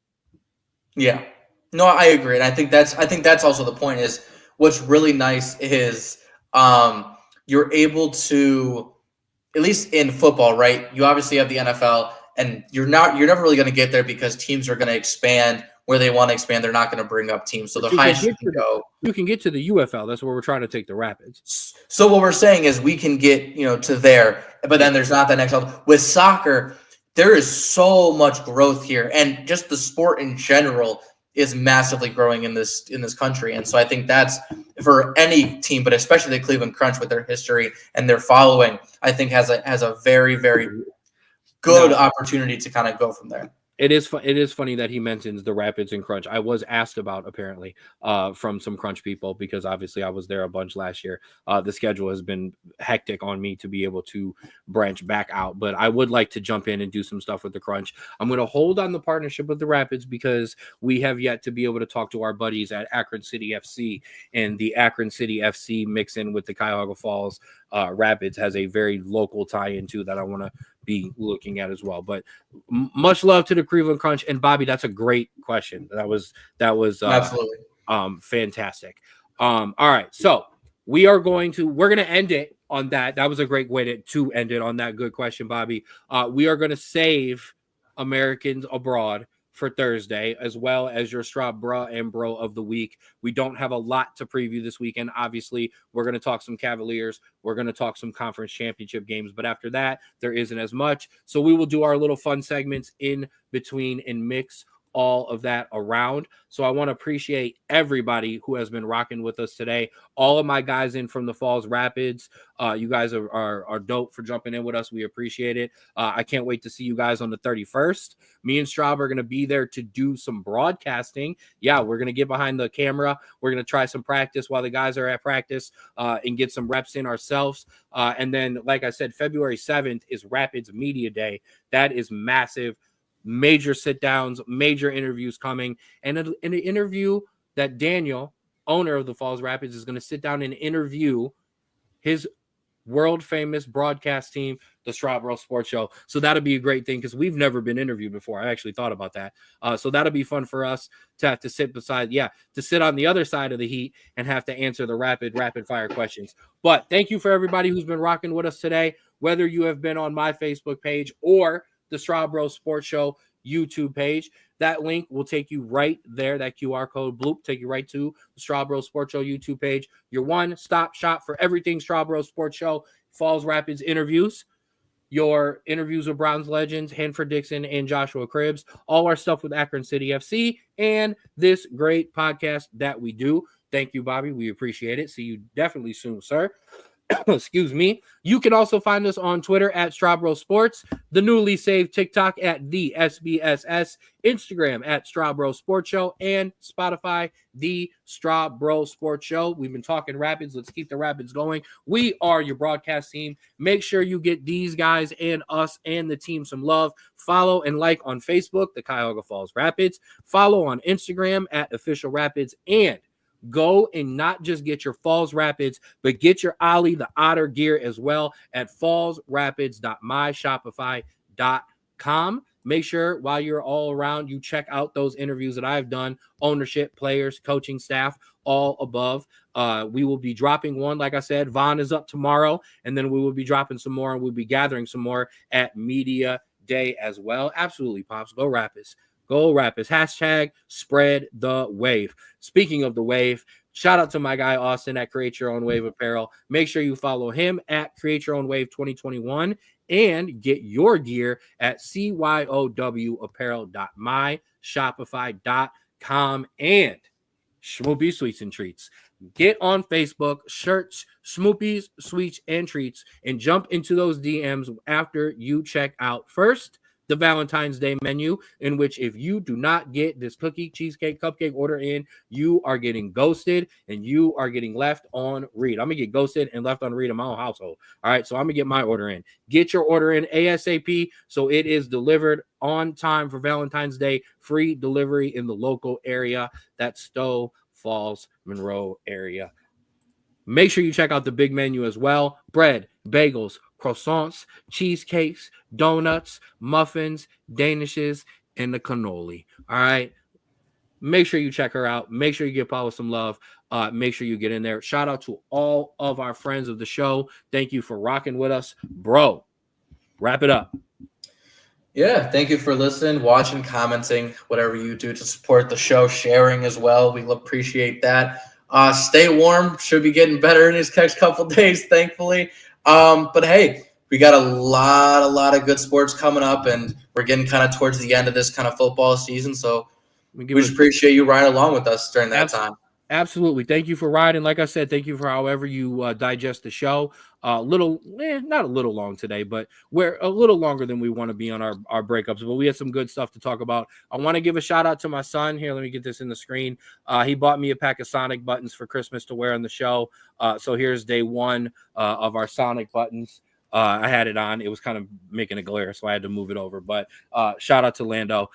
Yeah, no, I agree. And I think that's also the point is what's really nice is, you're able to, at least in football, right? You obviously have the NFL, and you're never really going to get there because teams are going to expand where they want to expand. They're not going to bring up teams. So the highest you can go. You can get to the UFL. That's where we're trying to take the Rapids. So what we're saying is we can get, to there, but then there's not that next level. With soccer, there is so much growth here, and just the sport in general is massively growing in this country. And so I think that's for any team, but especially the Cleveland Crunch with their history and their following, I think has a very, very good opportunity to kind of go from there. It is it is funny that he mentions the Rapids and Crunch. I was asked about apparently from some Crunch people because obviously I was there a bunch last year. The schedule has been hectic on me to be able to branch back out, but I would like to jump in and do some stuff with the Crunch. I'm going to hold on the partnership with the Rapids because we have yet to be able to talk to our buddies at Akron City FC, and the Akron City FC mix in with the Cuyahoga Falls Rapids has a very local tie into that I want to be looking at as well. But much love to the Cleveland Crunch. And Bobby, that's a great question. That was Absolutely. fantastic. All right, so we're gonna end it on that. That was a great way to end it on that good question, Bobby. We are gonna save Americans abroad for Thursday, as well as your Straub Bra and Bro of the week. We don't have a lot to preview this weekend. Obviously, we're going to talk some Cavaliers. We're going to talk some conference championship games. But after that, there isn't as much. So we will do our little fun segments in between and mix all of that around. So I want to appreciate everybody who has been rocking with us today. All of my guys in from the Falls Rapids. You guys are dope for jumping in with us. We appreciate it. I can't wait to see you guys on the 31st. Me and Straub are going to be there to do some broadcasting. Yeah, we're going to get behind the camera. We're going to try some practice while the guys are at practice and get some reps in ourselves. And then, like I said, February 7th is Rapids Media Day. That is massive. Major sit downs, major interviews coming, and in the interview that Daniel, owner of the Falls Rapids, is going to sit down and interview his world famous broadcast team, the Straub Bros Sports Show. So that'll be a great thing because we've never been interviewed before. I actually thought about that. So that'll be fun for us to have to sit to sit on the other side of the heat and have to answer the rapid fire questions. But thank you for everybody who's been rocking with us today, whether you have been on my Facebook page or the Straub Bros Sports Show YouTube page. That link will take you right there. That QR code bloop take you right to the Straub Bros Sports Show YouTube page. Your one-stop shop for everything Straub Bros Sports Show, Falls Rapids interviews, your interviews with Browns legends, Hanford Dixon and Joshua Cribbs, all our stuff with Akron City FC, and this great podcast that we do. Thank you, Bobby. We appreciate it. See you definitely soon, sir. Excuse me. You can also find us on Twitter at Straub Bros Sports, the newly saved TikTok at the SBSS, Instagram at Straub Bros Sports Show, and Spotify, the Straub Bros Sports Show. We've been talking Rapids. Let's keep the Rapids going. We are your broadcast team. Make sure you get these guys and us and the team some love. Follow and like on Facebook, the Cuyahoga Falls Rapids. Follow on Instagram at Official Rapids, and go and not just get your Falls Rapids, but get your Ollie the Otter gear as well at fallsrapids.myshopify.com. Make sure while you're all around, you check out those interviews that I've done, ownership, players, coaching staff, all above. We will be dropping one. Like I said, Vaughn is up tomorrow, and then we will be dropping some more, and we'll be gathering some more at Media Day as well. Absolutely, Pops. Go Rapids. Go Rapids. Hashtag spread the wave. Speaking of the wave, shout out to my guy Austin at Create Your Own Wave Apparel. Make sure you follow him at Create Your Own Wave 2021 and get your gear at cyowapparel.myshopify.com and Schmoopy Sweets and Treats. Get on Facebook, shirts, Schmoopies, Sweets, and Treats, and jump into those DMs after you check out first the Valentine's Day menu, in which if you do not get this cookie, cheesecake, cupcake order in, you are getting ghosted and you are getting left on read. I'm going to get ghosted and left on read in my own household. All right, so I'm going to get my order in. Get your order in ASAP so it is delivered on time for Valentine's Day. Free delivery in the local area. That's Stowe Falls, Monroe area. Make sure you check out the big menu as well. Bread, bagels, croissants, cheesecakes, donuts, muffins, danishes, and the cannoli. All right. Make sure you check her out. Make sure you give Paula some love. Make sure you get in there. Shout out to all of our friends of the show. Thank you for rocking with us. Bro, wrap it up. Yeah, thank you for listening, watching, commenting, whatever you do to support the show, sharing as well. We appreciate that. Stay warm. Should be getting better in these next couple days, thankfully. But hey, we got a lot of good sports coming up, and we're getting kind of towards the end of this kind of football season. So we just appreciate you riding along with us during that time. Absolutely. Thank you for riding. Like I said, thank you for however you digest the show. Not a little long today, but we're a little longer than we want to be on our breakups. But we had some good stuff to talk about. I want to give a shout out to my son. Here, let me get this in the screen. He bought me a pack of Sonic buttons for Christmas to wear on the show. So here's day one of our Sonic buttons. I had it on. It was kind of making a glare, so I had to move it over. But shout out to Lando.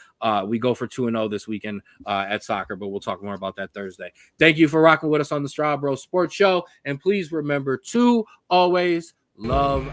We go for 2-0 this weekend at soccer, but we'll talk more about that Thursday. Thank you for rocking with us on the Straub Bros Sports Show. And please remember to always love